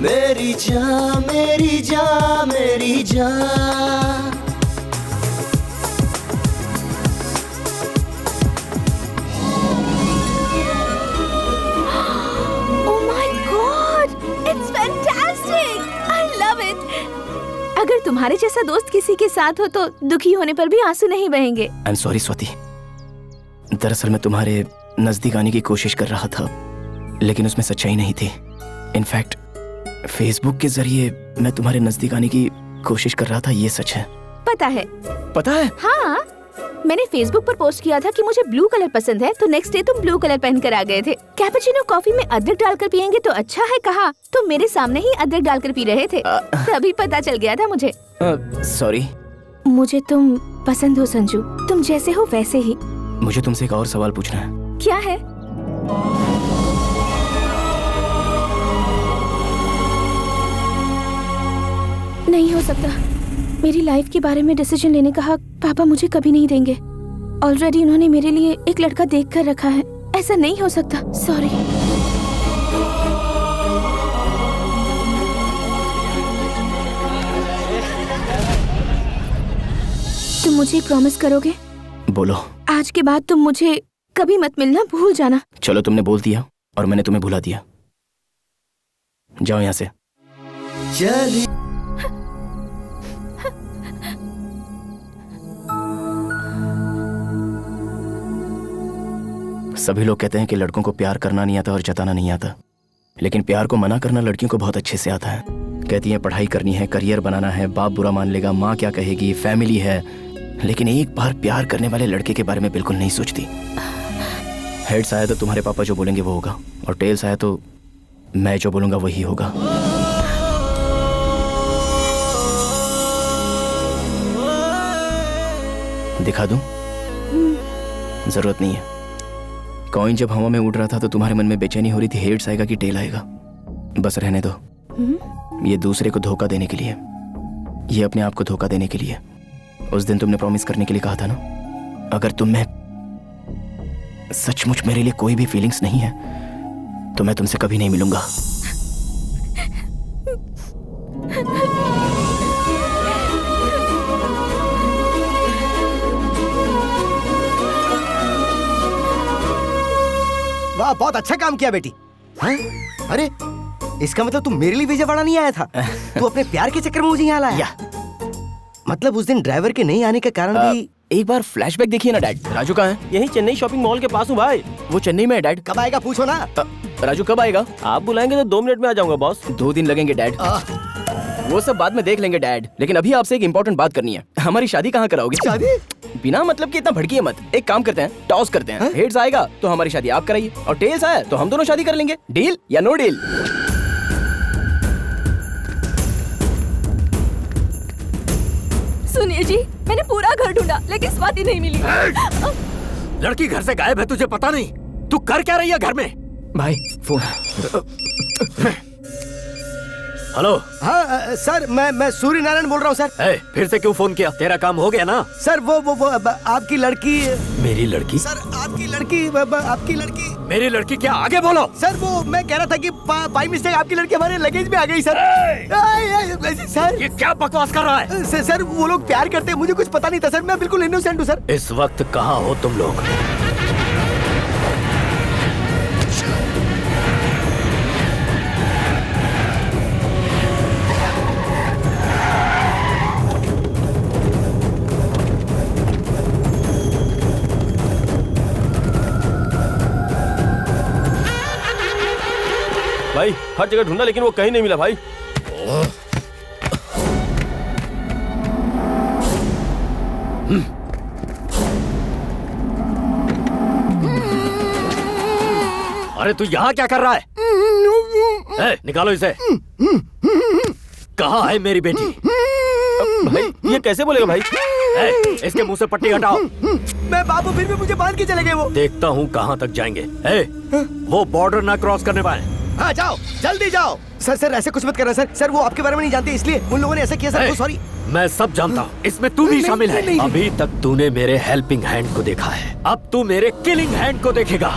मेरी जान मेरी जान मेरी जान। अगर तुम्हारे जैसा दोस्त किसी के साथ हो तो दुखी होने पर भी आंसू नहीं बहेंगे। आई एम सॉरी स्वाति, दरअसल मैं तुम्हारे नजदीक आने की कोशिश कर रहा था, लेकिन उसमें सच्चाई नहीं थी। इनफैक्ट फेसबुक के जरिए मैं तुम्हारे नजदीक आने की कोशिश कर रहा था, ये सच है। पता है? पता है? हाँ, मैंने फेसबुक पर पोस्ट किया था कि मुझे ब्लू कलर पसंद है, तो नेक्स्ट डे तुम ब्लू कलर पहन कर आ गए थे। कैपुचिनो कॉफी में अदरक डालकर पियेंगे तो अच्छा है कहा, तुम मेरे सामने ही अदरक डालकर पी रहे थे। तभी पता चल गया था मुझे। सॉरी। मुझे तुम पसंद हो संजू, तुम जैसे हो वैसे ही। मुझे तुमसे एक और सवाल पूछना है। क्या है? नहीं हो सकता, मेरी लाइफ के बारे में डिसीजन लेने का हक पापा मुझे कभी नहीं देंगे। ऑलरेडी उन्होंने मेरे लिए एक लड़का देख कर रखा है, ऐसा नहीं हो सकता। सॉरी। तुम मुझे प्रॉमिस करोगे? बोलो। आज के बाद तुम मुझे कभी मत मिलना, भूल जाना। चलो, तुमने बोल दिया और मैंने तुम्हें भुला दिया। जाओ यहाँ से। चली सभी लोग कहते हैं कि लड़कों को प्यार करना नहीं आता और जताना नहीं आता, लेकिन प्यार को मना करना लड़कियों को बहुत अच्छे से आता है। कहती हैं पढ़ाई करनी है, करियर बनाना है, बाप बुरा मान लेगा, माँ क्या कहेगी, फैमिली है, लेकिन एक बार प्यार करने वाले लड़के के बारे में बिल्कुल नहीं सोचती। हेड्स आया तो तुम्हारे पापा जो बोलेंगे वो होगा, और टेल्स आया तो मैं जो बोलूंगा वही होगा। दिखा दूं? जरूरत नहीं है। कॉइन जब हवा में उड़ रहा था तो तुम्हारे मन में बेचैनी हो रही थी, हेड्स आएगा कि टेल आएगा। बस रहने दो। ये दूसरे को धोखा देने के लिए, ये अपने आप को धोखा देने के लिए। उस दिन तुमने प्रॉमिस करने के लिए कहा था ना, अगर तुम में सचमुच मेरे लिए कोई भी फीलिंग्स नहीं है तो मैं तुमसे कभी नहीं मिलूंगा। वाह, बहुत अच्छा काम किया बेटी। हाँ? अरे इसका मतलब तुम मेरे लिए विजयवाड़ा नहीं आया था, तू अपने प्यार के चक्कर में मुझे यहाँ लाया। मतलब उस दिन ड्राइवर के नहीं आने के कारण भी एक बार फ्लैशबैक देखिए ना डैड। राजू कहाँ है? यही चेन्नई शॉपिंग मॉल के पास हूँ भाई। वो चेन्नई में है डैड। कब आएगा पूछो ना। राजू कब आएगा? आप बुलाएंगे तो 2 मिनट में आ जाऊंगा बॉस। 2 दिन लगेंगे डैड। वो सब बाद में देख लेंगे डैड, लेकिन अभी आपसे एक इम्पोर्टेंट बात करनी है। हमारी शादी कहाँ कराओगे? शादी? बिना मतलब कि इतना भड़किए मत। एक काम करते हैं, टॉस करते हैं। हेड्स आएगा तो हमारी शादी आप कराइए, और टेल्स आया तो हम दोनों शादी कर लेंगे। डील या नो डील? सुनिए जी, मैंने पूरा घर ढूंढा लेकिन स्वाति नहीं मिली। लड़की घर से गायब है, तुझे पता नहीं? तू कर क्या रही है घर में? भाई फोन। हेलो। हाँ सर, मैं सूर्य नारायण बोल रहा हूँ सर। फिर से क्यों फोन किया? तेरा काम हो गया ना? सर वो आपकी लड़की। मेरी लड़की? सर आपकी लड़की। मेरी लड़की क्या? आगे बोलो। सर वो मैं कह रहा था कि बाई मिस्टेक आपकी लड़की हमारे लगेज में आ गई सर। सर ये क्या बकवास कर रहा है? सर वो लोग प्यार करते हैं, मुझे कुछ पता नहीं था सर, मैं बिल्कुल इनोसेंट हूँ सर। इस वक्त कहाँ हो तुम लोग? भाई हर जगह ढूंढा लेकिन वो कहीं नहीं मिला भाई। अरे तू यहाँ क्या कर रहा है? निकालो इसे। कहाँ है मेरी बेटी? भाई ये कैसे बोलेगा भाई? इसके मुंह से पट्टी हटाओ। मैं बाबू फिर भी मुझे बांध के चले गए वो। देखता हूँ कहाँ तक जाएंगे। वो बॉर्डर ना क्रॉस करने पाए। हाँ जाओ, जल्दी जाओ। सर ऐसे कुछ मत करना सर। सर वो आपके बारे में नहीं जानते इसलिए उन लोगों ने ऐसा किया सर। सॉरी। मैं सब जानता हूँ, इसमें तू भी शामिल है। अभी तक तूने मेरे हेल्पिंग हैंड को देखा है, अब तू मेरे किलिंग हैंड को देखेगा।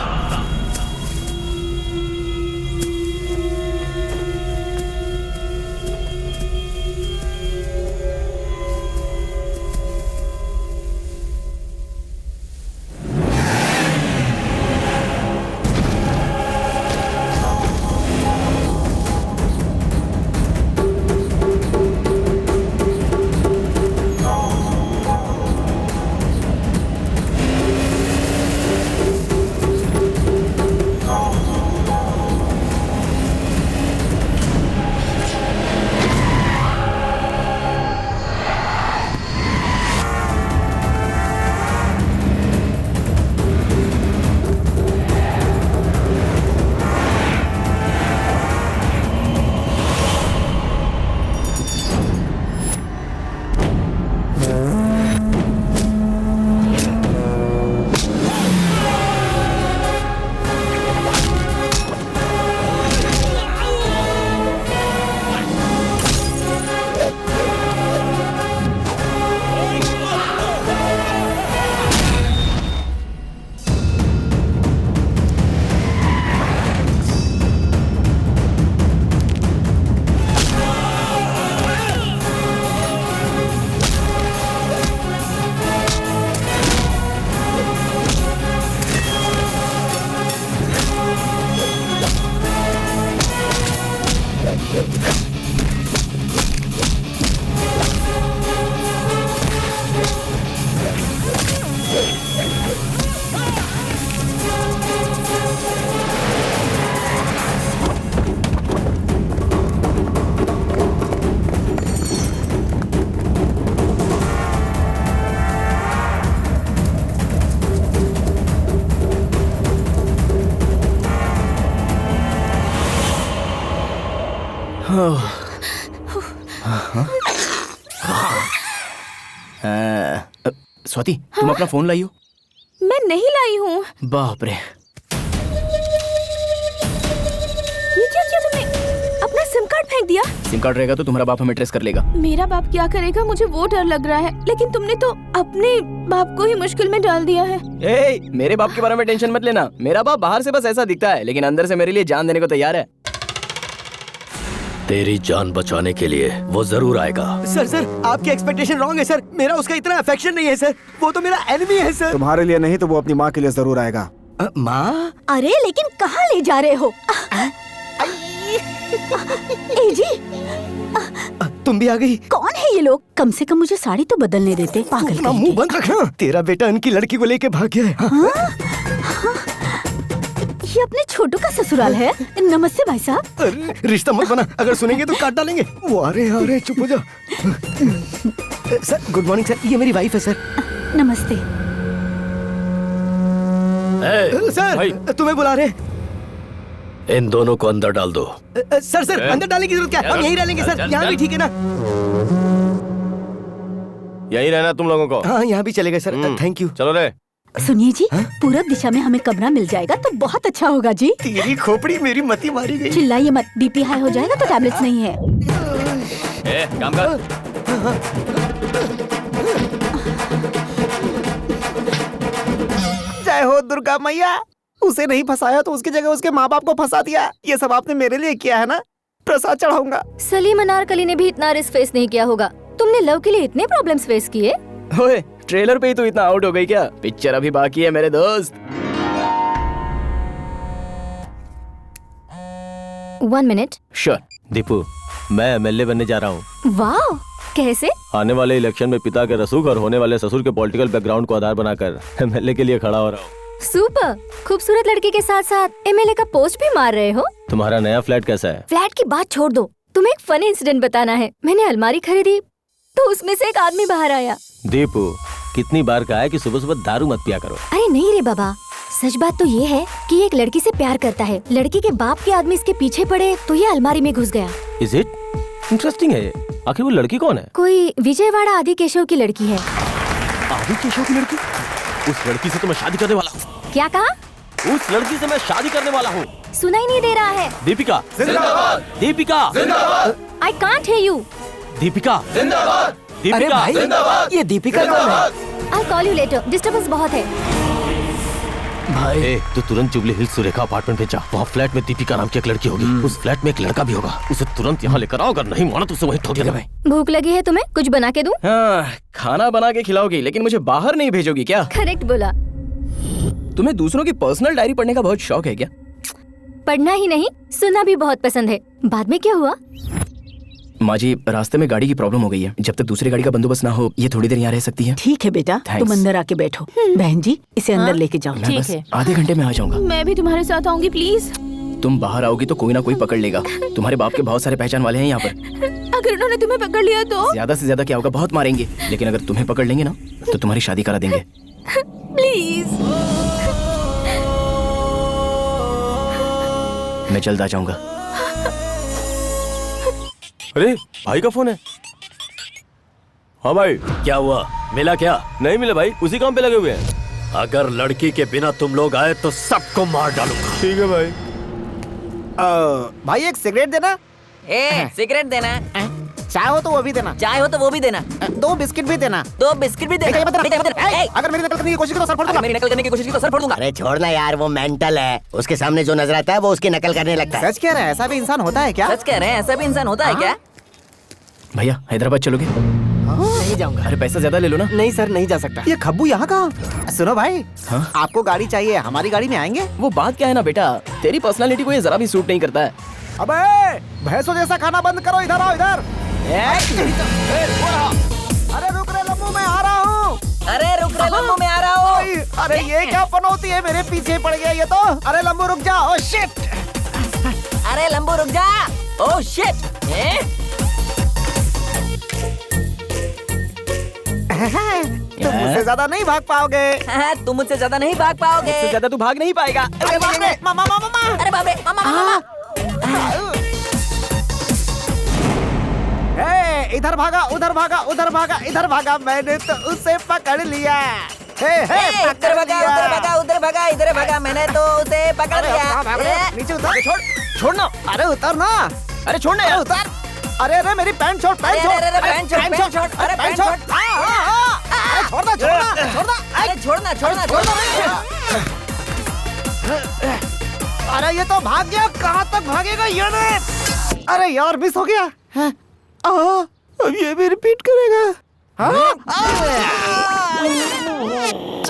स्वाति, तुम अपना फोन लाई हो? मैं नहीं लाई हूँ। बाप रे, ये क्या किया तुमने? अपना सिम कार्ड फेंक दिया। सिम कार्ड रहेगा तो तुम्हारा बाप हमें ट्रेस कर लेगा। मेरा बाप क्या करेगा, मुझे वो डर लग रहा है। लेकिन तुमने तो अपने बाप को ही मुश्किल में डाल दिया है। मेरे बाप के बारे में टेंशन मत लेना। मेरा बाप बाहर से बस ऐसा दिखता है, लेकिन अंदर से मेरे लिए जान देने को तैयार है। तेरी जान बचाने के लिए वो जरूर आएगा। सर आपकी एक्सपेक्टेशन रॉन्ग है सर। मेरा उसका इतना अफेक्शन नहीं है सर। वो तो मेरा एनिमी है सर। तुम्हारे लिए नहीं तो वो अपनी माँ के लिए जरूर आएगा। माँ? अरे लेकिन कहाँ ले जा रहे हो? ए जी, तुम भी आ गई। कौन है ये लोग? कम से कम मुझे साड़ी तो बदलने देते। पागल अपना मुंह बंद रखना। तेरा बेटा इनकी लड़की को लेके भाग गया है। ये अपने छोटू का ससुराल है। नमस्ते भाई साहब। अरे रिश्ता मत बना, अगर सुनेंगे तो काट डालेंगे। वो आ रहे चुप हो जाओ। सर गुड मॉर्निंग सर, ये मेरी वाइफ है सर। नमस्ते। सर तुम्हें बुला रहे। इन दोनों को अंदर डाल दो। सर अंदर डालने की जरूरत क्या है? हम यहीं रहेंगे सर, यहाँ भी ठीक है ना? यही रहना तुम लोगों को। हाँ यहाँ भी चलेगा सर। Thank you. चलो रे। सुनिए जी, पूरब दिशा में हमें कमरा मिल जाएगा तो बहुत अच्छा होगा जी। तेरी खोपड़ी मेरी मती मारी गई। चिल्लाइए मत, बीपी हाई हो जाएगा तो टैबलेट्स नहीं है। काम कर। जय हो दुर्गा मैया। उसे नहीं फंसाया तो उसकी जगह उसके माँ बाप को फंसा दिया। ये सब आपने मेरे लिए किया है ना? प्रसाद चढ़ाऊंगा। सलीम अनारकली ने भी इतना रिस्क फेस नहीं किया होगा। तुमने लव के लिए इतने प्रॉब्लम्स फेस किए? ओए, ट्रेलर पे ही तो इतना आउट हो गई क्या? पिक्चर अभी बाकी है मेरे दोस्त। 1 मिनट। श्योर। दीपू, मैं एमएलए बनने जा रहा हूँ। वाह, कैसे? आने वाले इलेक्शन में पिता के रसूख और होने वाले ससुर के पॉलिटिकल बैकग्राउंड को आधार बनाकर एमएलए के लिए खड़ा हो रहा हूँ। सुपर। खूबसूरत लड़की के साथ साथ एमएलए का पोस्ट भी मार रहे हो। तुम्हारा नया फ्लैट कैसा है? फ्लैट की बात छोड़ दो, तुम्हें एक फनी इंसिडेंट बताना है। मैंने अलमारी खरीदी तो उसमें से एक आदमी बाहर आया। दीपू, कितनी बार कहा है कि सुबह सुबह दारू मत पिया करो। अरे नहीं रे बाबा, सच बात तो ये है कि एक लड़की से प्यार करता है। लड़की के बाप के आदमी इसके पीछे पड़े तो ये अलमारी में घुस गया। Is it? इंटरेस्टिंग है। आखिर वो लड़की कौन है? कोई विजयवाड़ा आदि केशव की लड़की है। आदि केशव की लड़की? उस लड़की से तो मैं शादी करने वाला हूँ। क्या कहा? उस लड़की से मैं शादी करने वाला हूँ। सुनाई नहीं दे रहा है। दीपिका जिंदाबाद। दीपिका जिंदाबाद। I can't hear you. Deepika जिंदाबाद। अरे भाई, ये दीपिका कौन है? I'll call you later. Disturbance बहुत है। भाई तू तुरंत जुबली हिल्स सुरेखा अपार्टमेंट में जा। वहाँ फ्लैट में दीपिका नाम की एक लड़की होगी। उस फ्लैट में एक लड़का भी होगा। उसे तुरंत यहाँ लेकर आओ, अगर नहीं माना तो उसे वहीं ठोक देना। भूख लगी है तुम्हें? कुछ बना के दूं? हाँ, खाना बना के खिलाओगी लेकिन मुझे बाहर नहीं भेजोगी क्या? करेक्ट बोला। तुम्हें दूसरों की पर्सनल डायरी पढ़ने का बहुत शौक है क्या? पढ़ना ही नहीं, सुनना भी बहुत पसंद है। बाद में क्या हुआ? माँ जी, रास्ते में गाड़ी की प्रॉब्लम हो गई है। जब तक दूसरी गाड़ी का बंदोबस्त ना हो ये थोड़ी देर यहाँ रह सकती है। ठीक है बेटा, तुम अंदर आके बैठो। बहन जी, इसे अंदर लेके जाओ। मैं बस आधे घंटे में आ जाऊंगा। मैं भी तुम्हारे साथ आऊंगी प्लीज। तुम बाहर आओगी तो कोई ना कोई पकड़ लेगा। तुम्हारे बाप के बहुत सारे पहचान वाले हैं यहाँ पर। अगर उन्होंने तुम्हें पकड़ लिया तो? ज्यादा से ज्यादा क्या होगा, बहुत मारेंगे। लेकिन अगर तुम्हें पकड़ लेंगे ना तो तुम्हारी शादी करा देंगे। प्लीज। मैं जल्द आ जाऊंगा। अरे भाई का फोन है। हाँ भाई। क्या हुआ, मिला क्या? नहीं मिला भाई, उसी काम पे लगे हुए हैं। अगर लड़की के बिना तुम लोग आए तो सबको मार डालूंगा। ठीक है भाई। भाई एक सिगरेट देना। सिगरेट देना। चाय हो तो वो भी देना। चाय हो तो वो भी देना। 2 बिस्किट भी देना। 2 बिस्किट भी देना। अगर मेरी नकल करने की कोशिश की तो सर फोड़ दूंगा। मेरी नकल करने की कोशिश की तो सर फोड़ दूंगा। अरे छोड़ना यार, वो मेंटल है। उसके सामने जो नजर आता है वो उसकी नकल करने लगता है। सच कह रहे हैं, ऐसा भी इंसान होता है क्या? सच कह रहे हैं, ऐसा भी इंसान होता है क्या? भैया हैदराबाद चलोगे? नहीं जाऊंगा। अरे पैसा ज्यादा ले लो ना। नहीं सर, नहीं जा सकता। ये खब्बू यहाँ कहाँ? सुनो भाई, हाँ? आपको गाड़ी चाहिए, हमारी गाड़ी में आएंगे? वो बात क्या है ना बेटा, तेरी पर्सनालिटी को ये जरा भी सूट नहीं करता है। अबे भैंसों जैसा खाना बंद करो, इधर आओ इधर। अरे रुक रे लम्बू, मैं आ रहा हूँ। अरे रुक रे लम्बू, मैं आ रहा हूँ। अरे ये क्या पनौती है, मेरे पीछे पड़ गया ये तो। अरे लम्बू रुक जा। Oh shit. अरे लम्बू रुक जा। Oh shit. तुम मुझसे ज्यादा नहीं भाग पाओगे। तुम मुझसे ज्यादा नहीं भाग पाओगे। मुझसे ज्यादा तू भाग नहीं पाएगा। अरे बाप रे, मामा मामा। अरे बाप रे, मामा मामा। इधर भागा, उधर भागा, उधर भागा, इधर भागा, मैंने तो उसे पकड़ लिया। उधर भागा, उधर भागा, उधर भागा, इधर भागा, मैंने तो उसे पकड़ लिया। नीचे उतर। छोड़ना। अरे उतर ना। अरे छोड़ना यार। उतर। अरे अरे मेरी पैंट छोड़, पैंट छोड़। अरे पैंट छोड़, पैंट छोड़। अरे पैंट छोड़। छोड़ना, छोड़ना, छोड़ना। अरे छोड़ना, छोड़ना, छोड़ना। अरे ये तो भाग गया, कहाँ तक भागेगा ये ने? अरे यार मिस हो गया। अब ये भी रिपीट करेगा।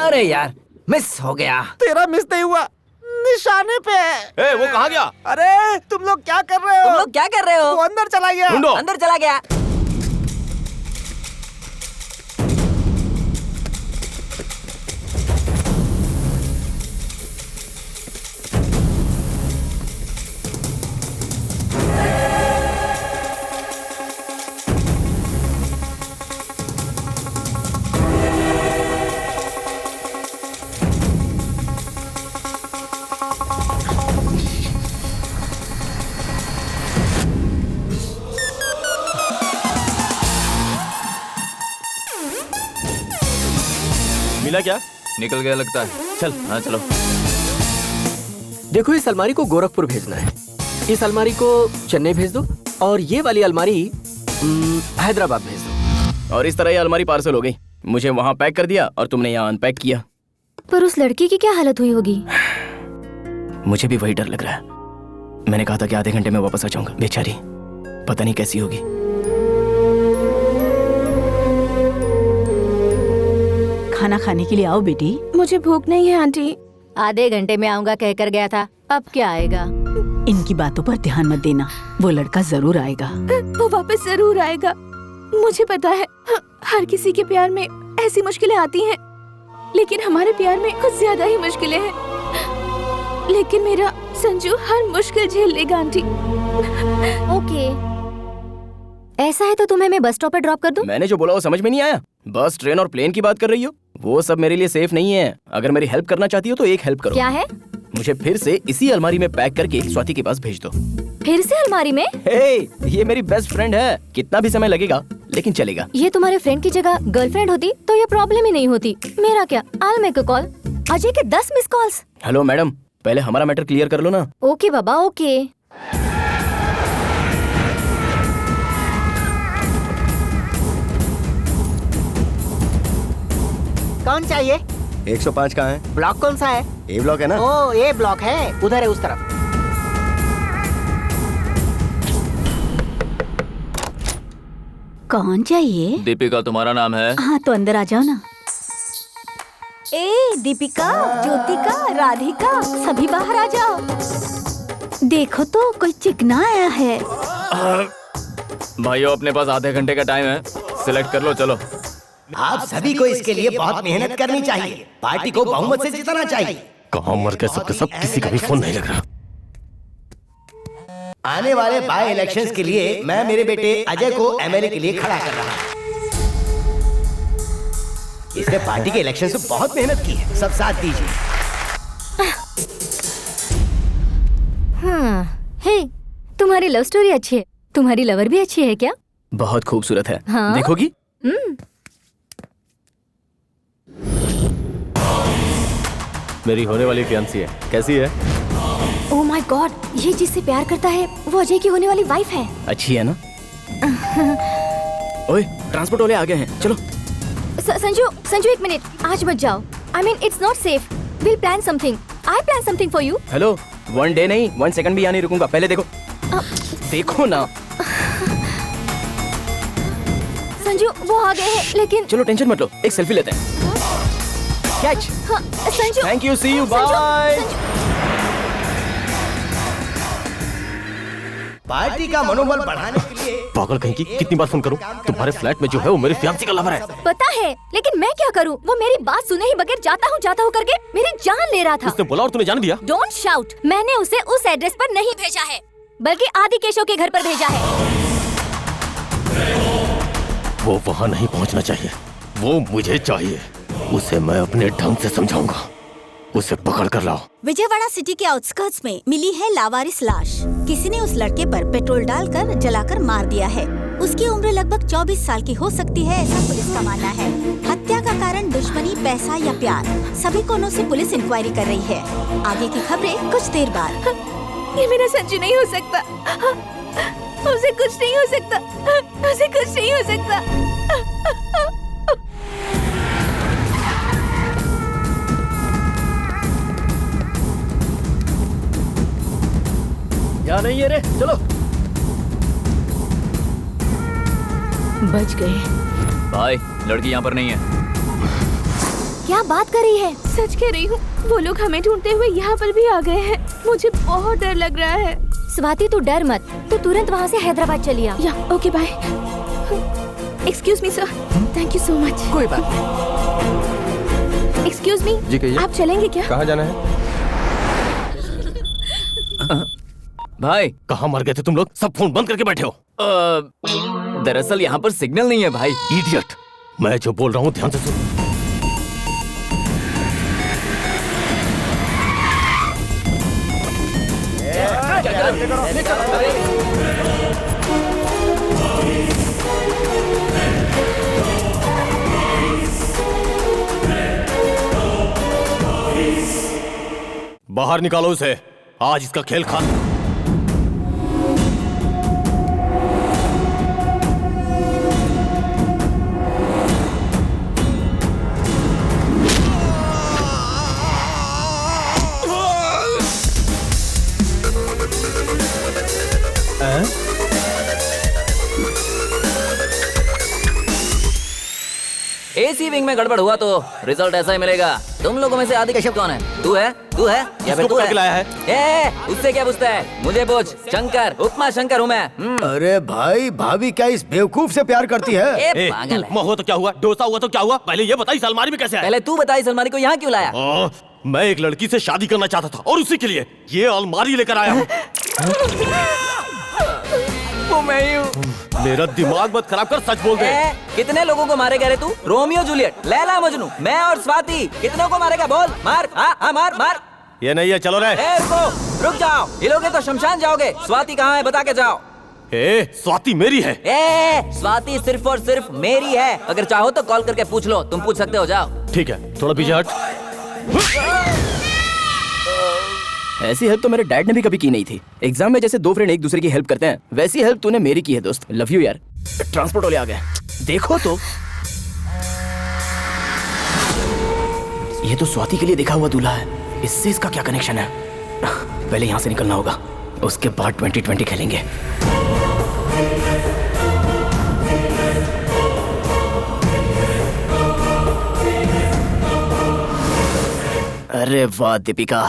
अरे यार मिस हो गया। तेरा मिस नहीं हुआ, निशाने पे। वो कहाँ गया? अरे तुम लोग क्या कर रहे हो? तुम लोग क्या कर रहे हो? वो अंदर चला गया। ढूंढो। अंदर चला गया। मिला क्या? निकल गया लगता है। चल हाँ चलो। देखो, इस अलमारी को गोरखपुर भेजना है, इस अलमारी को चेन्नई भेज दो, और ये वाली अलमारी हैदराबाद भेज दो। और इस तरह ये अलमारी पार्सल हो गई। मुझे वहाँ पैक कर दिया और तुमने यहाँ अनपैक किया। पर उस लड़की की क्या हालत हुई होगी? मुझे भी वही डर लग रहा है। मैंने कहा था कि आधे घंटे में वापस आ जाऊंगा। बेचारी पता नहीं कैसी होगी। खाना खाने के लिए आओ बेटी। मुझे भूख नहीं है आंटी। आधे घंटे में आऊंगा कहकर गया था, अब क्या आएगा? इनकी बातों पर ध्यान मत देना, वो लड़का जरूर आएगा। वो वापस जरूर आएगा। मुझे पता है हर किसी के प्यार में ऐसी मुश्किलें आती हैं, लेकिन हमारे प्यार में कुछ ज्यादा ही मुश्किलें हैं। लेकिन मेरा संजू हर मुश्किल झेल लेगा आंटी। ओके, ऐसा है तो तुम्हें मैं बस स्टॉप पर ड्रॉप कर दूं? मैंने जो बोला वो समझ में नहीं आया? बस, ट्रेन और प्लेन की बात कर रही हो? वो सब मेरे लिए सेफ नहीं है। अगर मेरी हेल्प करना चाहती हो तो एक हेल्प करो। क्या है? मुझे फिर से इसी अलमारी में पैक करके स्वाति के पास भेज दो। फिर से अलमारी में? हे, ये मेरी बेस्ट फ्रेंड है। कितना भी समय लगेगा लेकिन चलेगा। ये तुम्हारे फ्रेंड की जगह गर्लफ्रेंड होती तो ये प्रॉब्लम ही नहीं होती। मेरा क्या, I'll make a call। Ajay के 10 मिस कॉल्स। हेलो मैडम, पहले हमारा मैटर क्लियर कर लो ना। ओके बाबा, ओके। कौन चाहिए? 105 कहाँ है? ब्लॉक कौन सा है? ए ब्लॉक है ना? ओ, ए ब्लॉक है, उधर है उस तरफ। कौन चाहिए? दीपिका तुम्हारा नाम है? हाँ तो अंदर आ जाओ ना। ए दीपिका, ज्योतिका, राधिका, सभी बाहर आ जाओ। देखो तो कोई चिकना आया है। भाइयों, अपने पास आधे घंटे का टाइम है, सिलेक्ट कर लो। चलो, आप सभी को इसके लिए बहुत मेहनत करनी चाहिए। पार्टी को बहुमत से जिताना चाहिए। कहाँ मर गए सबके सब, किसी का भी फोन नहीं लग रहा। आने वाले बाय इलेक्शंस के लिए मैं मेरे बेटे अजय को एमएलए के लिए खड़ा कर रहा हूँ। इसने पार्टी के इलेक्शन से बहुत मेहनत की है, सब साथ दीजिए। हाँ, हे, तुम्हारी लव स्टोरी अच्छी है। तुम्हारी लवर भी अच्छी है क्या? बहुत खूबसूरत है। हाँ? देखोगी? मेरी होने वाली फियांसी है। कैसी है? ओह माय गॉड, ये जिससे प्यार करता है वो अजय की होने वाली वाइफ है। अच्छी है ना? ओए, ट्रांसपोर्ट वाले आ गए हैं, चलो। संजू एक मिनट, आज मत जाओ। I mean, it's not safe. We'll plan something. I plan something for you. Hello, 1 day नहीं 1 सेकंड भी यहाँ नहीं रुकूंगा। पहले देखो। देखो ना। संजू वो आ गए हैं, लेकिन चलो टेंशन मत लो, एक सेल्फी लेते हैं। कैच। हाँ, Sanju. Thank you, see you, bye. Party का मनोबल बढ़ाने के लिए पागल कहीं की, कितनी बार फोन करूं? तुम्हारे फ्लैट में जो है वो मेरी फियांसी का लवर है। पता है, लेकिन मैं क्या करूं? वो मेरी बात सुने ही बगैर जाता हूं करके मेरी जान ले रहा था। उसने बोला और तूने जान दिया? Don't shout. मैंने उसे उस एड्रेस पर नहीं भेजा है, बल्कि आदि केशव के घर पर भेजा है। वो वहाँ नहीं पहुँचना चाहिए, वो मुझे चाहिए। उसे मैं अपने ढंग से समझाऊंगा। उसे पकड़ कर लाओ। विजयवाड़ा सिटी के आउटस्कर्ट्स में मिली है लावारिस लाश। किसी ने उस लड़के पर पेट्रोल डालकर जलाकर मार दिया है। उसकी उम्र लगभग 24 साल की हो सकती है, ऐसा पुलिस का मानना है। हत्या का कारण दुश्मनी, पैसा या प्यार, सभी कोनों से पुलिस इंक्वायरी कर रही है। आगे की खबरें कुछ देर बाद। ये मेरा संजू नहीं हो सकता। उसे कुछ नहीं हो सकता। उसे कुछ नहीं हो सकता। या नहीं है रे, चलो। बच गए। भाई, लड़की यहाँ पर नहीं है। क्या बात कर रही है? सच कह रही हूँ, वो लोग हमें ढूंढते हुए यहाँ पर भी आ गए हैं। मुझे बहुत डर लग रहा है। स्वाति तू डर मत, तू तुरंत वहाँ से हैदराबाद चली आ। या okay bye. Excuse me sir, thank you so much. कोई बात नहीं। एक्सक्यूज मी जी कहिए। आप चलेंगे क्या? कहाँ जाना है? भाई, कहाँ मर गए थे तुम लोग? सब फोन बंद करके बैठे हो। दरअसल यहाँ पर सिग्नल नहीं है भाई। इडियट, मैं जो बोल रहा हूँ ध्यान से सुन। बाहर निकालो उसे, आज इसका खेल खत्म। एसी विंग में गड़बड़ हुआ तो रिजल्ट ऐसा ही मिलेगा। तुम लोगों में से आदि कश्यप कौन है? तू है या फिर तू है? लाया है? उससे क्या पूछता है? मुझे पूछ। शंकर, उपमा शंकर हूँ मैं। अरे भाई, भाभी क्या इस बेवकूफ से प्यार करती है? पागल है। हुआ तो क्या हुआ, डोसा हुआ तो क्या हुआ, पहले ये बताइए अलमारी में कैसे आया? पहले तू बता इस अलमारी को यहाँ क्यों लाया? मैं एक लड़की से शादी करना चाहता था और उसी के लिए ये अलमारी लेकर आया हूँ। वो मैं ही हूँ। मेरा दिमाग मत खराब कर, सच बोल दे। कितने लोगों को मारेगा रे तू? रोमियो जूलियट, लैला मजनू, मैं और स्वाति, कितनों को मारेगा बोल? मार, हाँ मार मार। ये नहीं है, चलो रे। रुक जाओ, हिलोगे तो शमशान जाओगे। स्वाति कहाँ है बता के जाओ। स्वाति मेरी है। स्वाति सिर्फ और सिर्फ मेरी है। अगर चाहो तो कॉल करके पूछ लो, तुम पूछ सकते हो, जाओ। ठीक है, थोड़ा पीछे हट। ऐसी हेल्प तो मेरे डैड ने भी कभी की नहीं थी। एग्जाम में जैसे दो फ्रेंड एक दूसरे की हेल्प करते हैं, वैसी हेल्प तूने मेरी की है दोस्त। लव यू यार। ट्रांसपोर्ट वाले आ गए, देखो तो। ये तो स्वाति के लिए देखा हुआ दूल्हा है, इससे इसका क्या कनेक्शन है? पहले यहाँ से निकलना होगा, उसके बाद 2020 खेलेंगे। अरे वाह दीपिका,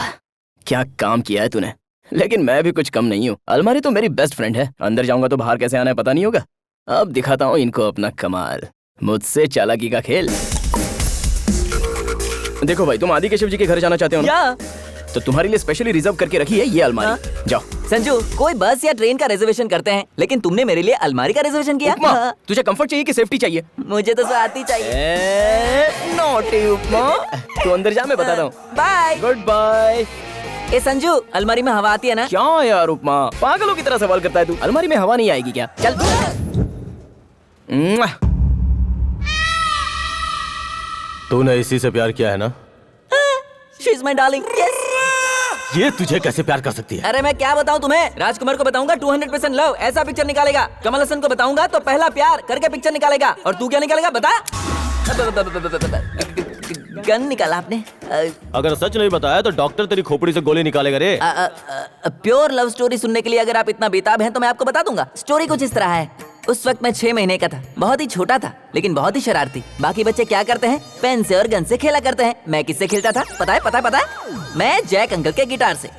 क्या काम किया है तूने। लेकिन मैं भी कुछ कम नहीं हूँ। अलमारी तो मेरी बेस्ट फ्रेंड है, अंदर जाऊंगा तो बाहर कैसे आना है पता नहीं होगा। अब दिखाता हूँ इनको अपना कमाल, मुझसे चालाकी का खेल। देखो भाई, तुम आदि केशव जी के घर जाना चाहते हो ना? तो तुम्हारे लिए स्पेशली रिजर्व करके रखी है ये अलमारी। जाओ। संजू, कोई बस या ट्रेन का रिजर्वेशन करते हैं, लेकिन तुमने मेरे लिए अलमारी का रिजर्वेशन किया। तुझे कंफर्ट चाहिए कि सेफ्टी चाहिए? मुझे तो स्वाति चाहिए। नॉटी उपमा, तू अंदर जा, मैं बताता हूँ। बाय। Good bye. ए संजू, अलमारी में हवा आती है ना? क्या यार उपमा, पागलों की तरह सवाल करता है तू। अलमारी में हवा नहीं आएगी क्या? चल। तूने इसी से प्यार किया है ना? She is my darling. Yes. ये तुझे कैसे प्यार कर सकती है? अरे मैं क्या बताऊं तुम्हें? राजकुमार को बताऊंगा 200% लव, ऐसा पिक्चर निकालेगा। कमल हसन को बताऊंगा तो पहला प्यार करके पिक्चर निकालेगा। और तू क्या निकालेगा बता? गन निकाला आपने? अगर सच नहीं बताया तो डॉक्टर तेरी खोपड़ी से गोली निकालेगा रे। प्योर लव स्टोरी सुनने के लिए अगर आप इतना बेताब हैं तो मैं आपको बता दूंगा। स्टोरी कुछ इस तरह है। उस वक्त मैं 6 महीने का था, बहुत ही छोटा था, लेकिन बहुत ही शरारती। बाकी बच्चे क्या करते हैं? पेन से और गन से खेला करते हैं। मैं किससे खेलता था पता है? मैं जैक अंकल के गिटार से।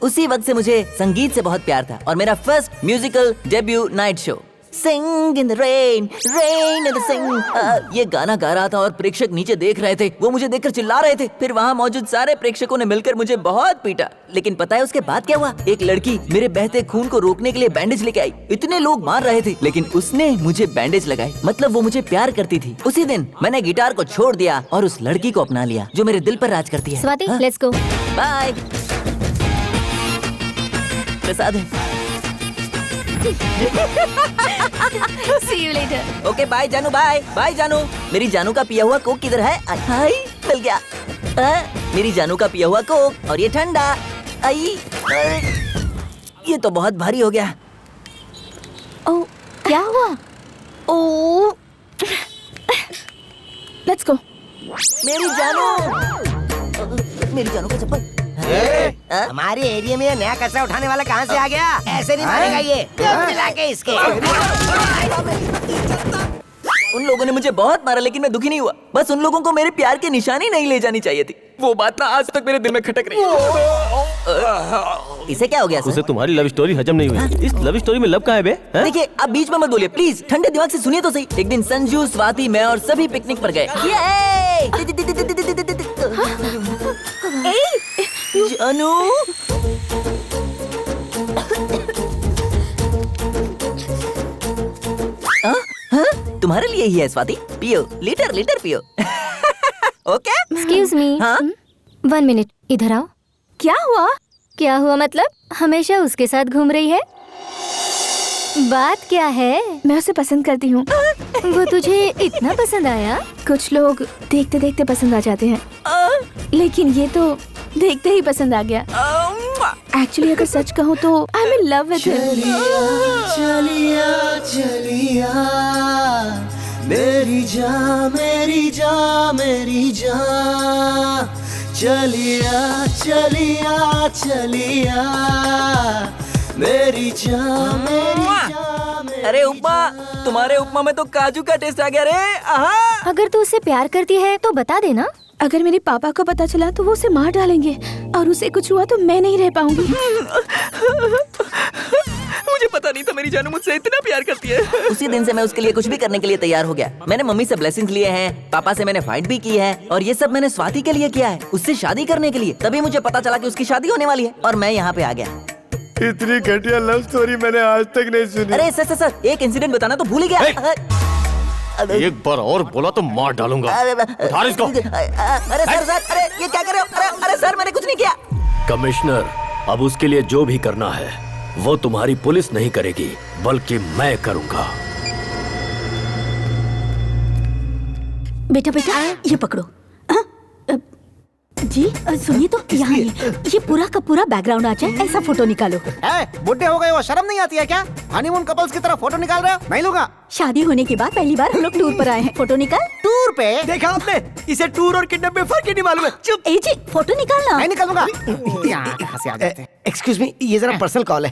उसी वक्त से मुझे संगीत से बहुत प्यार था और मेरा first musical debut night show sing in the rain, rain in the sing, ये गाना गा रहा था और प्रेक्षक नीचे देख रहे थे। वो मुझे देखकर चिल्ला रहे थे। फिर वहाँ मौजूद सारे प्रेक्षकों ने मिलकर मुझे बहुत पीटा। लेकिन पता है उसके बाद क्या हुआ? एक लड़की मेरे बहते खून को रोकने के लिए बैंडेज लेके आई। इतने लोग मार रहे थे, लेकिन उसने मुझे बैंडेज लगाए। मतलब वो मुझे प्यार करती थी। उसी दिन मैंने गिटार को छोड़ दिया और उस लड़की को अपना लिया जो मेरे दिल पर राज करती है। Swati, let's go. Bye. Prasad है। See you later. Okay bye जानू, बाय जानू। मेरी जानू का पिया हुआ कोक किधर है? हाय, मिल गया। मेरी जानू का पिया हुआ कोक और ये ठंडा। आई, ये तो बहुत भारी हो गया। ओह, क्या हुआ? ओह, लेट्स गो। मेरी जानू का चप्पल। हमारे एरिया में नया कचरा उठाने वाला कहाँ से आ गया? ऐसे नहीं मारेगा ये। मिला के इसके। उन लोगों ने मुझे बहुत मारा, लेकिन मैं दुखी नहीं हुआ। बस उन लोगों को मेरे प्यार की निशानी नहीं ले जानी चाहिए थी। वो बात ना आज तक मेरे दिल में खटक रही है। इसे क्या हो गया सर? उसे तुम्हारी लव स्टोरी हजम नहीं हुई। इस लव स्टोरी में लव कहाँ है बे? देखिए, आप बीच में मत बोलिए प्लीज। ठंडे दिमाग से सुनिए तो सही। एक दिन संजू, स्वाति, मैं और सभी पिकनिक पर गए। जानू, तुम्हारे लिए ही है स्वाति, पियो, लीटर पियो। ओके? Excuse me. हाँ? 1 मिनट, इधर आओ। क्या हुआ? क्या हुआ मतलब? हमेशा उसके साथ घूम रही है? बात क्या है? मैं उसे पसंद करती हूँ। वो तुझे इतना पसंद आया? कुछ लोग देखते देखते पसंद आ जाते हैं, लेकिन ये तो देखते ही पसंद आ गया। एक्चुअली अगर सच कहूँ तो I am in love with चलिया चलिया मेरी जान मेरी जान मेरी जान चलिया चलिया चलिया मेरी जान मेरी जान। अरे उपमा, तुम्हारे उपमा में तो काजू का टेस्ट आ गया रे। आहा। अगर तू उससे प्यार करती है तो बता देना। अगर मेरे पापा को पता चला तो वो उसे मार डालेंगे और उसे कुछ हुआ तो मैं नहीं रह पाऊंगी। मुझे पता नहीं था मेरी जानू मुझसे इतना प्यार करती है। उसी दिन से मैं उसके लिए कुछ भी करने के लिए तैयार हो गया। मैंने मम्मी से ब्लेसिंग्स लिए हैं, पापा से मैंने फाइट भी की है और ये सब मैंने स्वाति के लिए किया है, उससे शादी करने के लिए। तभी मुझे पता चला कि उसकी शादी होने वाली है और मैं यहाँ पे आ गया। इतनी घटिया लव स्टोरी मैंने आज तक नहीं सुनी। अरे सर एक इंसिडेंट बताना तो भूल ही गया। एक बार और बोला तो मार डालूंगा। उठा इसको। अरे सर अरे ये क्या कर रहे हो? अरे सर मैंने कुछ नहीं किया। कमिश्नर, अब उसके लिए जो भी करना है वो तुम्हारी पुलिस नहीं करेगी बल्कि मैं करूंगा। बेटा बेटा ये पकड़ो। जी सुनिए तो यहाँ ये पूरा का पूरा बैकग्राउंड आ जाए ऐसा फोटो निकालो। बुढ़े हो गए हो, शर्म नहीं आती है क्या? हनीमून कपल्स की तरह फोटो निकाल रहे हो? नहीं लूंगा। शादी होने के बाद पहली बार हम लोग टूर पर आए हैं। फोटो निकाल। टूर पे? देखा आपने, इसे टूर और किडनैप में फर्क ही नहीं मालूम है। चुप। ए जी फोटो निकालना। नहीं निकालूंगा। हंसी आ जाते हैं। एक्सक्यूज मी, ये जरा पर्सनल कॉल है।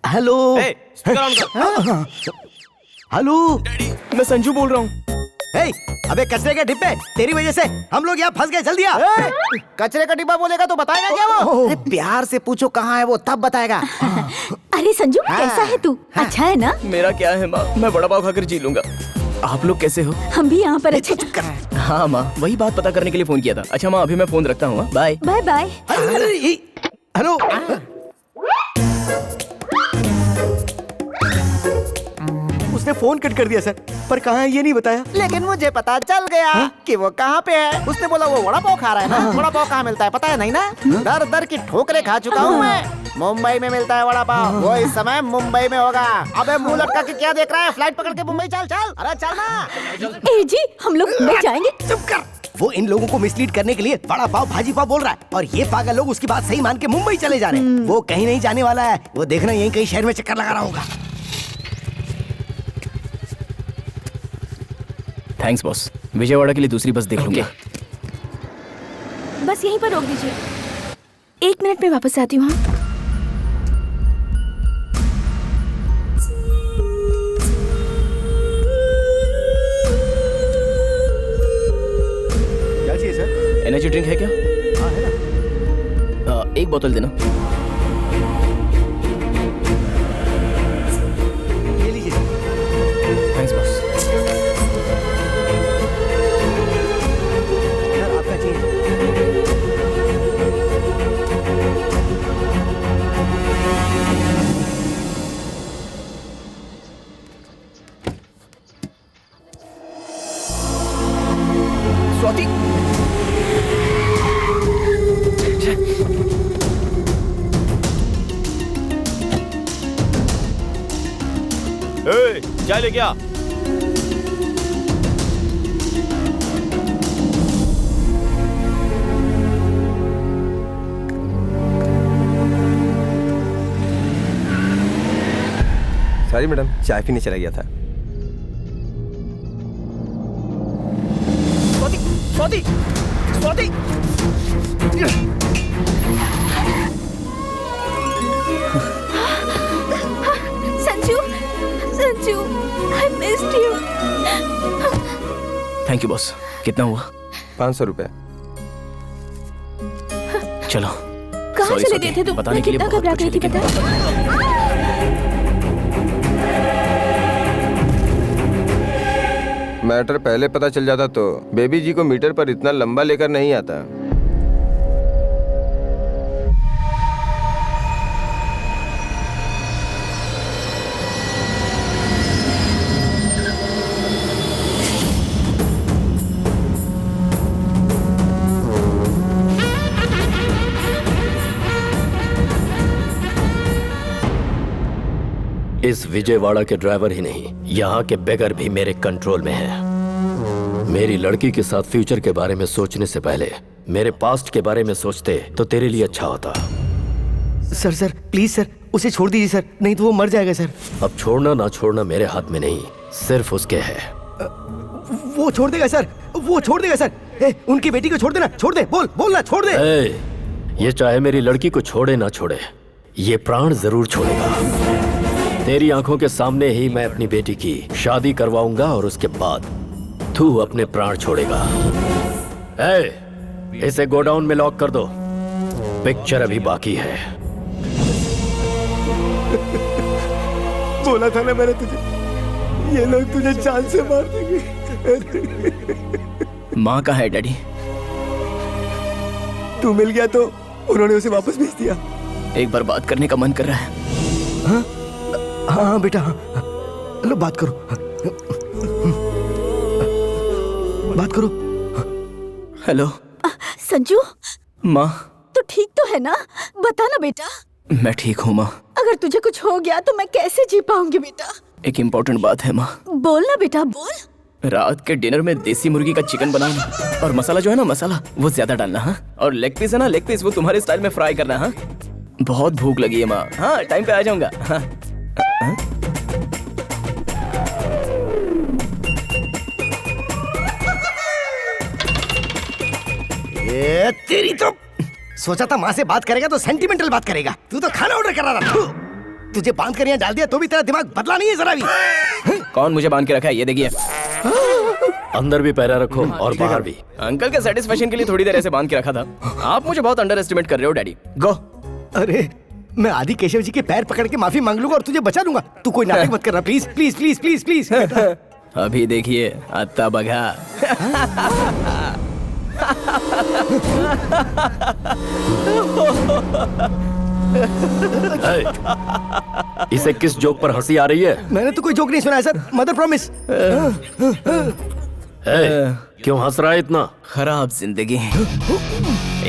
हेलो हेलो, मैं संजू बोल रहा हूँ। अबे कचरे के डिब्बे, तेरी वजह से हम लोग यहाँ फंस गए। जल्दी आ। कचरे का डिब्बा बोलेगा तो बताएगा क्या वो? अरे प्यार से पूछो कहाँ है वो, तब बताएगा। अरे संजू कैसा है तू? अच्छा है ना? मेरा क्या है माँ, मैं बड़ा पाव खाकर जी लूंगा। आप लोग कैसे हो? हम भी यहाँ पर अच्छे। हाँ माँ, वही बात पता करने के लिए फोन किया था। अच्छा माँ, अभी मैं फोन रखता हूँ। Bye bye bye. हेलो, उसने फोन कट कर दिया सर, पर कहाँ है ये नहीं बताया। लेकिन मुझे पता चल गया कि वो कहाँ पे है। उसने बोला वो वड़ा पाव खा रहा है ना। वड़ा पाव कहाँ मिलता है पता है नहीं ना? दर दर की ठोकरें खा चुका हूँ मैं। मुंबई में मिलता है वड़ा पाव। वो इस समय मुंबई में होगा। अबे मुंह लटका के क्या देख रहा है? फ्लाइट पकड़ के मुंबई चल चल। अरे चल ना। ए जी हम लोग मुंबई जाएंगे। चुप कर। वो इन लोगों को मिसलीड करने के लिए वड़ा पाव भाजी पाव बोल रहा है और ये पागल लोग उसकी बात सही मान के मुंबई चले जा रहे हैं। वो कहीं नहीं जाने वाला है। वो देखना यहीं कहीं शहर में चक्कर लगा रहा होगा। थैंक्स बॉस, विजयवाड़ा के लिए दूसरी बस देख लूंगा। बस यहीं पर रोक दीजिए, 1 मिनट में वापस आती हूँ। क्या चाहिए सर? एनर्जी ड्रिंक है क्या? हाँ है ना। 1 बोतल देना। ये लीजिए। Thanks boss. स्वाति, चाय लेके आ। सॉरी मैडम, चाय पीने चला गया था। Swati, Swati, Sanju, Sanju, I missed you. Thank you boss. कितना हुआ? 500 रुपए। चलो। कहाँ Sorry, चले स्वाति, गए थे तुम? बताने मैं के लिए कितना बहुत घबरा कुछ गई है, थी लेकिन पता? मैटर पहले पता चल जाता तो बेबी जी को मीटर पर इतना लंबा लेकर नहीं आता। इस विजयवाड़ा के ड्राइवर ही नहीं, यहाँ के बेगर भी मेरे कंट्रोल में हैं। मेरी लड़की के साथ फ्यूचर के बारे में सोचने से पहले मेरे पास्ट के बारे में सोचते तो तेरे लिए अच्छा होता। सर सर प्लीज सर, उसे छोड़ दीजिए सर, नहीं तो वो मर जाएगा सर। अब छोड़ना ना छोड़ना मेरे हाथ में नहीं, सिर्फ उसके है। वो छोड़ देगा सर, वो छोड़ देगा सर। उनकी बेटी को छोड़ देना, छोड़ दे, बोलना छोड़ दे। ये चाहे मेरी लड़की को छोड़े ना छोड़े, ये प्राण जरूर छोड़ेगा। तेरी आंखों के सामने ही मैं अपनी बेटी की शादी करवाऊंगा और उसके बाद तू अपने प्राण छोड़ेगा। इसे गोडाउन में लॉक कर दो, पिक्चर अभी बाकी है। बोला था ना मैंने तुझे, ये लोग तुझे जान से मार देंगे। माँ कहाँ है डैडी? तू मिल गया तो उन्होंने उसे वापस भेज दिया। एक बार बात करने का मन कर रहा है। हाँ हाँ बेटा, हाँ लो बात करो, बात करो। हेलो संजू, माँ तो ठीक तो है ना? बता ना बेटा। मैं ठीक हूँ माँ। अगर तुझे कुछ हो गया तो मैं कैसे जी पाऊंगी बेटा? एक इम्पोर्टेंट बात है माँ। बोल ना बेटा, बोल। रात के डिनर में देसी मुर्गी का चिकन बनाना, और मसाला जो है ना, मसाला वो ज्यादा डालना। हाँ, और लेग पीस है ना, लेग पीस वो तुम्हारे स्टाइल में फ्राई करना। हाँ, बहुत भूख लगी है माँ। हाँ, टाइम पे आ जाऊंगा। हाँ, हाँ? ये तेरी तो सोचा था माँ से बात करेगा तो सेंटिमेंटल बात करेगा, तू तो खाना ऑर्डर कर रहा था। तुझे बांध कर यहाँ डाल दिया तो भी तेरा दिमाग बदला नहीं है जरा भी। कौन मुझे बांध के रखा है? ये देखिए। अंदर भी पैरा रखो और बाहर भी। अंकल के सेटिस्फेक्शन के लिए थोड़ी देर ऐसे बांध के रखा था। आप मुझे बहुत अंडर एस्टिमेट कर रहे हो डैडी। गो। अरे मैं आदि केशव जी के पैर पकड़ के माफी मांग लूंगा और तुझे बचा लूंगा। तू कोई नाटक मत करना please please please please please. अभी देखिए अत्ता बघा। इसे किस जोक पर हंसी आ रही है? मैंने तो कोई जोक नहीं सुना है सर, मदर प्रॉमिस। क्यों हंस रहा है इतना? खराब जिंदगी।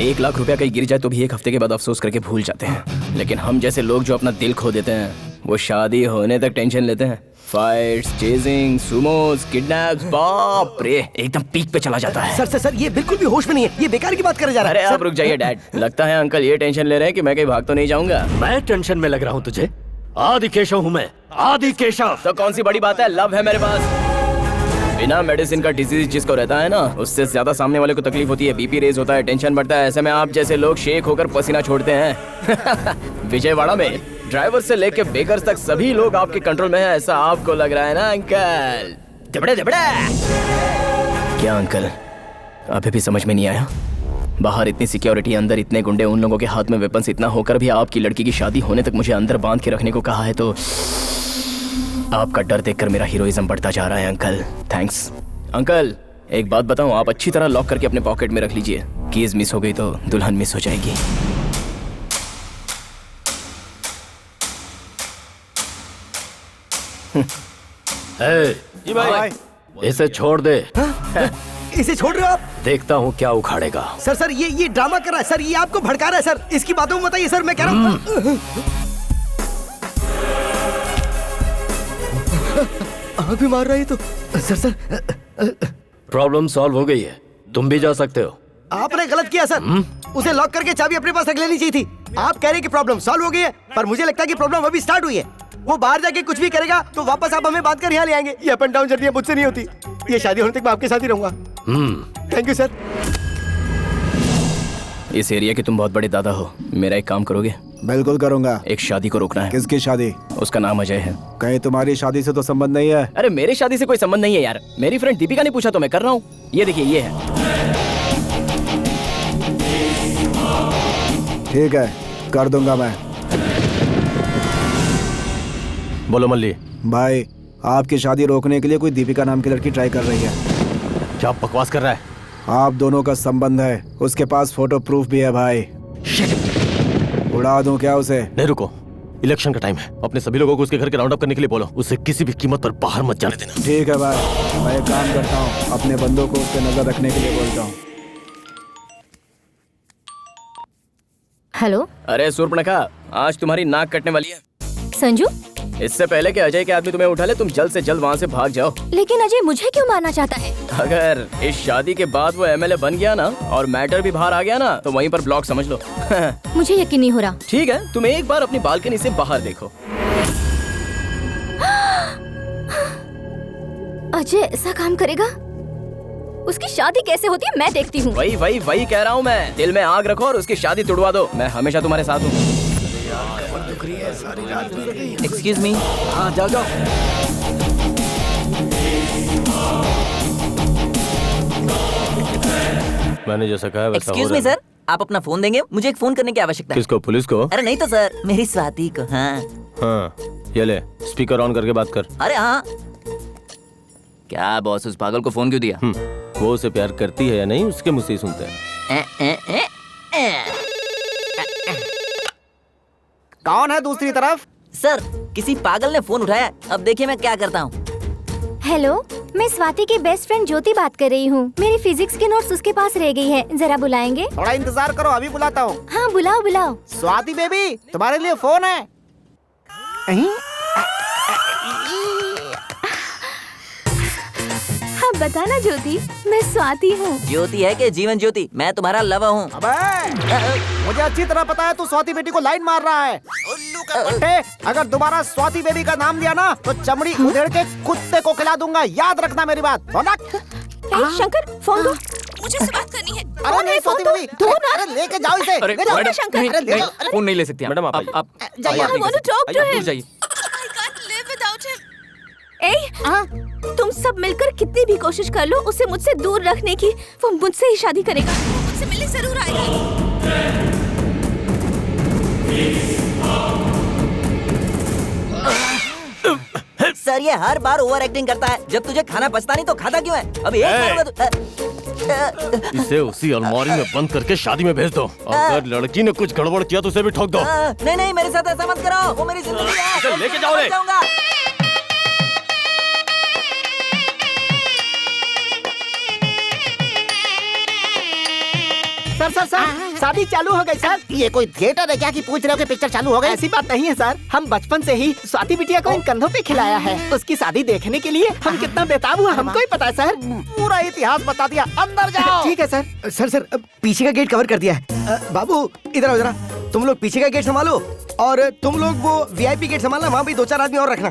1 लाख रुपया कहीं गिर जाए तो भी 1 हफ्ते के बाद अफसोस करके भूल जाते हैं, लेकिन हम जैसे लोग जो अपना दिल खो देते हैं वो शादी होने तक टेंशन लेते हैं। फाइट्स, चेजिंग, सुमोस, किडनैप्स, बाप रे, एकदम पीक पे चला जाता है। सर ये बिल्कुल भी होश में नहीं है, ये बेकार की बात करे जा रहा है। अरे आप रुक जाइए डैड। लगता है अंकल ये टेंशन ले रहे हैं कि मैं कहीं भाग तो नहीं जाऊंगा। मैं टेंशन में लग रहा हूँ तुझे? आदि केशव हूँ मैं, आदि केशव। तो कौन सी बड़ी बात है, लव है मेरे पास। बिना मेडिसिन का डिजीज जिसको रहता है ना, उससे ज्यादा सामने वाले को तकलीफ होती है, बीपी रेज होता है, टेंशन बढ़ता है। ऐसे में आप जैसे लोग शेक होकर पसीना छोड़ते हैं। विजयवाड़ा में ड्राइवर से लेके बेकर्स तक सभी लोग आपके कंट्रोल में है, ऐसा आपको लग रहा है ना अंकल? दबड़े दबड़े। क्या अंकल अभी भी समझ में नहीं आया? बाहर इतनी सिक्योरिटी, अंदर इतने गुंडे, उन लोगों के हाथ में वेपन्स इतना होकर भी आपकी लड़की की शादी होने तक मुझे अंदर बांध के रखने को कहा है, तो आपका डर देखकर मेरा हीरोइज्म बढ़ता जा रहा है अंकल। Thanks uncle. एक बात बताऊं, आप अच्छी तरह लॉक करके अपने पॉकेट में रख लीजिए। कीज मिस हो गई तो दुल्हन मिस हो जाएगी। जी भाई, इसे छोड़ दे। इसे छोड़ रहे हो आप? देखता हूँ क्या उखाड़ेगा। सर ये ड्रामा कर रहा है सर, ये आपको भड़का रहा है सर। इसकी बातों में बताइए सर, मैं कह रहा हूँ। आप भी मार रहा है तो सर। प्रॉब्लम सॉल्व हो गई है, तुम भी जा सकते हो। आपने गलत किया सर। उसे लॉक करके चाबी अपने पास रख लेनी चाहिए थी। आप कह रहे हैं कि प्रॉब्लम सॉल्व हो गई है, पर मुझे लगता है कि प्रॉब्लम अभी स्टार्ट हुई है। वो बाहर जाके कुछ भी करेगा तो वापस आप हमें बांध कर यहाँ ले आएंगे। ये अप एंड डाउन जर्नी मुझसे नहीं होती। ये शादी होने तक मैं आपके साथ ही रहूंगा। Thank you sir. इस एरिया के तुम बहुत बड़े दादा हो, मेरा एक काम करोगे? बिल्कुल करूंगा। एक शादी को रोकना है। किसकी शादी? उसका नाम अजय है। कहीं तुम्हारी शादी से तो संबंध नहीं है? अरे मेरी शादी से कोई संबंध नहीं है यार, मेरी फ्रेंड दीपिका ने पूछा तो मैं कर रहा हूँ। ये देखिए, ये है। ठीक है, कर दूंगा मैं। बोलो मल्ली। भाई, आपकी शादी रोकने के लिए कोई दीपिका नाम की लड़की ट्राई कर रही है। क्या बकवास कर रहा है? आप दोनों का संबंध है, उसके पास फोटो प्रूफ भी है भाई। उड़ा दूं क्या उसे? नहीं रुको, इलेक्शन का टाइम है। अपने सभी लोगों को उसके घर के राउंड अप करने के लिए बोलो। उसे किसी भी कीमत पर बाहर मत जाने देना। ठीक है भाई, मैं एक काम करता हूँ, अपने बंदों को उस पर नजर रखने के लिए बोलता हूँ। हेलो। अरे सूर्पणखा, आज तुम्हारी नाक कटने वाली है। संजू, इससे पहले कि अजय के आदमी तुम्हें उठा ले, तुम जल्द से जल्द वहाँ से भाग जाओ। लेकिन अजय मुझे क्यों मारना चाहता है? अगर इस शादी के बाद वो एमएलए बन गया ना और मैटर भी बाहर आ गया ना, तो वहीं पर ब्लॉक समझ लो। मुझे यकीन नहीं हो रहा। ठीक है, तुम एक बार अपनी बालकनी से बाहर देखो। अजय ऐसा काम करेगा? उसकी शादी कैसे होती है मैं देखती हूँ। वही कह रहा हूँ मैं। दिल में आग रखो और उसकी शादी तुड़वा दो। मैं हमेशा तुम्हारे साथ हूँ। Excuse me. हाँ जाओ जाओ। मैंने जैसा कहा वैसा हो एक्सक्यूज मी सर, आप अपना फोन देंगे? मुझे एक फोन करने की आवश्यकता है। किसको? पुलिस को? अरे नहीं तो सर, मेरी स्वाति को। हाँ हाँ, ये ले, स्पीकर ऑन करके बात कर। अरे हाँ। क्या बॉस, उस पागल को फोन क्यों दिया? वो उसे प्यार करती है या नहीं, उसके मुझसे ही सुनते हैं। कौन है दूसरी तरफ? सर, किसी पागल ने फोन उठाया। अब देखिए मैं क्या करता हूँ। हेलो, मैं स्वाति की बेस्ट फ्रेंड ज्योति बात कर रही हूँ। मेरी फिजिक्स के नोट्स उसके पास रह गई है, जरा बुलाएंगे? थोड़ा इंतजार करो, अभी बुलाता हूँ। हाँ बुलाओ बुलाओ। स्वाति बेबी, तुम्हारे लिए फोन है। हाँ बताना ज्योति, मैं स्वाति हूँ। ज्योति है कि जीवन ज्योति? मैं तुम्हारा लवर हूँ। अबे, मुझे अच्छी तरह पता है तू स्वाति बेटी को लाइन मार रहा है। उल्लू का पट्टे, अगर दोबारा स्वाति बेबी का नाम लिया ना तो चमड़ी उधेड़ के कुत्ते को खिला दूंगा। याद रखना मेरी बात। शंकर, फोन दो, मुझे से बात करनी है। अरे नहीं स्वाति बेबी, अरे लेके जाओ इसे। अरे ले जाओ। मैडम, शंकर, नहीं, अरे ले नहीं, जाओ। फोन नहीं ले सकती मैडम, आप जाइए। I want to talk to him. जाइए। तुम सब मिलकर कितनी भी कोशिश कर लो उसे मुझसे दूर रखने की, वो मुझसे ही शादी करेगा। मुझसे मिलने जरूर आएगा। सर, ये हर बार ओवर एक्टिंग करता है। जब तुझे खाना पचता नहीं तो खाता क्यों है? अब एक बार इसे उसी अलमारी में बंद करके शादी में भेज दो। अगर लड़की ने कुछ गड़बड़ किया तो उसे भी ठोक दो। नहीं नहीं, मेरे साथ ऐसा मत करो, वो मेरी जिंदगी है। इसे लेके जाओ रे। जाऊंगा। सर, शादी चालू हो गई सर। ये कोई थिएटर है क्या कि पूछ रहे हो कि पिक्चर चालू हो गई? ऐसी बात नहीं है सर, हम बचपन से ही स्वाति बिटिया को इन कंधों पे खिलाया है। उसकी शादी देखने के लिए हम कितना बेताब हुआ हमको ही पता है सर। पूरा इतिहास बता दिया। अंदर जाओ। ठीक है सर। सर पीछे का गेट कवर कर दिया है। बाबू इधर आओ जरा। तुम लोग पीछे का गेट संभालो और तुम लोग वो वीआईपी गेट संभालना। वहाँ भी 2-4 आदमी और रखना।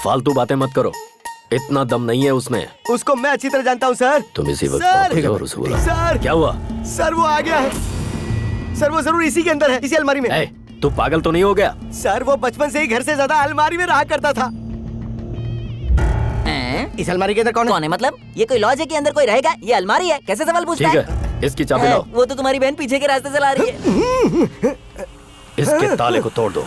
फालतू बातें मत करो, इतना दम नहीं है उसमें। उसको मैं अच्छी तरह जानता हूँ सर। तुम इसी वक्त सर, पहुंचो और उसे बुलाओ। सर क्या हुआ? सर वो आ गया है। सर वो जरूर इसी के अंदर है, इसी अलमारी में। तू पागल तो नहीं हो गया? सर वो बचपन से ही घर से ज्यादा अलमारी में रहा करता था। इस अलमारी के अंदर कौन है? मतलब ये कोई लॉज है कि अंदर कोई रहेगा? ये अलमारी है, कैसे सवाल पूछता है? ठीक है, इसकी चाबी लाओ। वो तो तुम्हारी बहन पीछे के रास्ते से ला रही है। इसके ताले को तोड़ दो।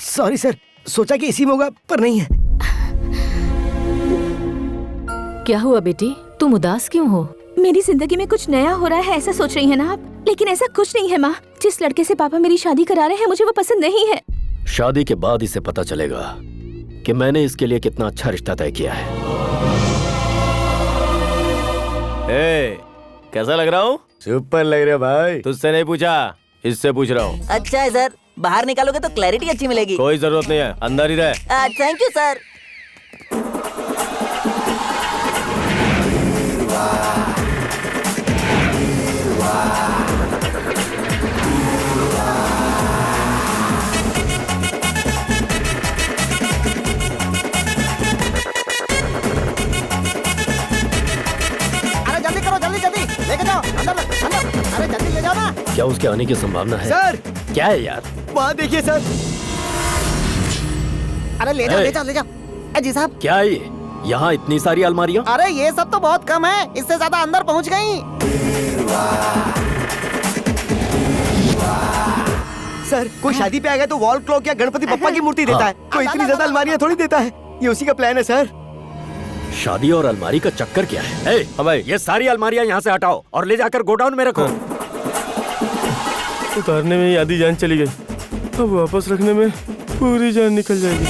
सॉरी सर, सोचा कि इसी में होगा पर नहीं है। क्या हुआ बेटी, तुम उदास क्यों हो? मेरी जिंदगी में कुछ नया हो रहा है ऐसा सोच रही है ना आप? लेकिन ऐसा कुछ नहीं है माँ। जिस लड़के से पापा मेरी शादी करा रहे हैं मुझे वो पसंद नहीं है। शादी के बाद इसे पता चलेगा कि मैंने इसके लिए कितना अच्छा रिश्ता तय किया है। कैसा लग रहा हूँ? सुपर लग रहा भाई। तुझसे नहीं पूछा, इससे पूछ रहा हूँ। अच्छा है सर, बाहर निकालोगे तो क्लैरिटी अच्छी मिलेगी। कोई जरूरत नहीं है, अंदर ही रहे। Thank you sir. अरे जल्दी करो, जल्दी लेके जाओ अंदर। अरे जल्दी ले जाओ ना। क्या उसके आने की संभावना है? सर क्या है यार? वहाँ देखिए सर। अरे ले जाओ। जी साहब, क्या है ये? यहाँ इतनी सारी अलमारियाँ? अरे ये सब तो बहुत कम है, इससे ज्यादा अंदर पहुँच गई। सर कोई शादी पे आ गया तो वॉल क्लॉक या गणपति बप्पा की मूर्ति देता है। कोई इतनी ज्यादा अलमारियाँ थोड़ी देता है। ये उसी का प्लान है सर। शादी और अलमारी का चक्कर क्या है? भाई ये सारी अलमारियाँ यहाँ से हटाओ और ले जाकर गोडाउन में रखो। उतारने में ही आधी जान चली गई, अब वापस रखने में पूरी जान निकल जाएगी।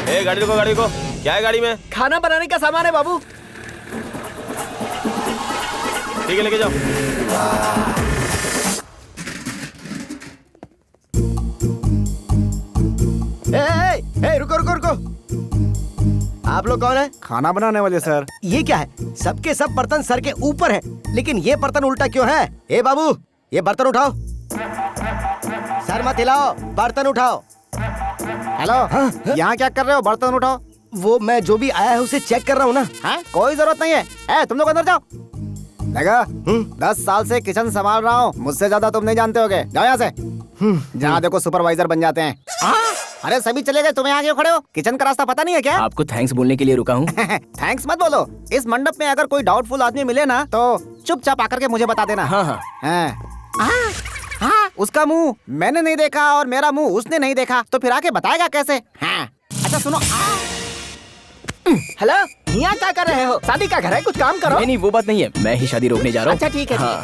ए गाड़ी रुको, गाड़ी रुको। क्या है गाड़ी में? खाना बनाने का सामान है बाबू। ठीक है, लेके जाओ। रुको रुको रुको। आप लोग कौन है? खाना बनाने वाले सर। ये क्या है? सबके सब बर्तन सर के ऊपर है, लेकिन ये बर्तन उल्टा क्यों है? ए बाबू, ये बर्तन उठाओ। सर मत हिलाओ, बर्तन उठाओ। हेलो, यहाँ क्या कर रहे हो? बर्तन उठाओ। वो मैं जो भी आया है उसे चेक कर रहा हूँ ना। हाँ? कोई जरूरत नहीं है। तुम लोग अंदर जाओ। देखा, 10 साल से किचन संभाल रहा हूँ, मुझसे ज्यादा तुम नहीं जानते होगे। जाओ यहाँ से। जहाँ देखो सुपरवाइजर बन जाते हैं। अरे सभी चले गए, तुम्हें आगे खड़े हो। किचन का रास्ता पता नहीं है क्या? आपको थैंक्स बोलने के लिए रुका हूँ। थैंक्स मत बोलो। इस मंडप में अगर कोई डाउटफुल आदमी मिले ना तो चुपचाप आकर के मुझे बता देना। हाँ। हाँ, उसका मुंह मैंने नहीं देखा और मेरा मुंह उसने नहीं देखा, तो फिर आके बताएगा कैसे? हाँ। अच्छा सुनो। हेलो, यहाँ क्या कर रहे हो? शादी का घर है, कुछ काम करो। नहीं, वो बात नहीं है, मैं ही शादी रोकने जा रहा हूँ। अच्छा ठीक है। हाँ।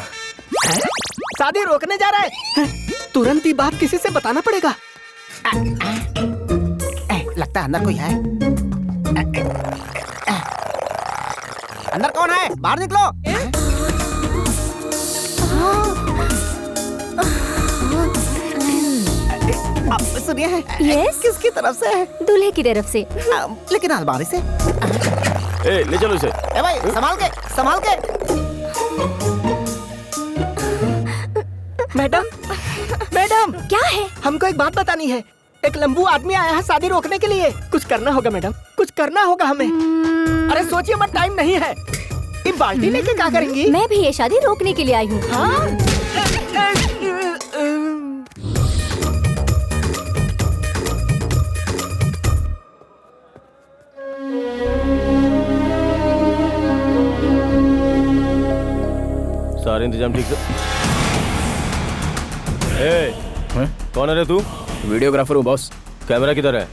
शादी रोकने जा रहा है? तुरंत ही बात किसी से बताना पड़ेगा। लगता है अंदर कोई है। अंदर कौन है? बाहर निकलो। आप सुनिए, यस, किसकी तरफ से है? दूल्हे की तरफ से। लेकिन अलमारी से। ए, ले चलो इसे। ए भाई, संभाल के, संभाल के। मैडम, मैडम, क्या है? हमको एक बात बतानी है। एक लंबू आदमी आया है शादी रोकने के लिए। कुछ करना होगा मैडम, कुछ करना होगा हमें। अरे सोचिए मत, टाइम नहीं है। ये बाल्टी लेके क्या करेंगी? मैं भी ये शादी रोकने के लिए आई हूँ। हाँ? सारे इंतजाम ठीक से। कौन है रे तू? वीडियोग्राफर हूँ बॉस। कैमरा किधर है?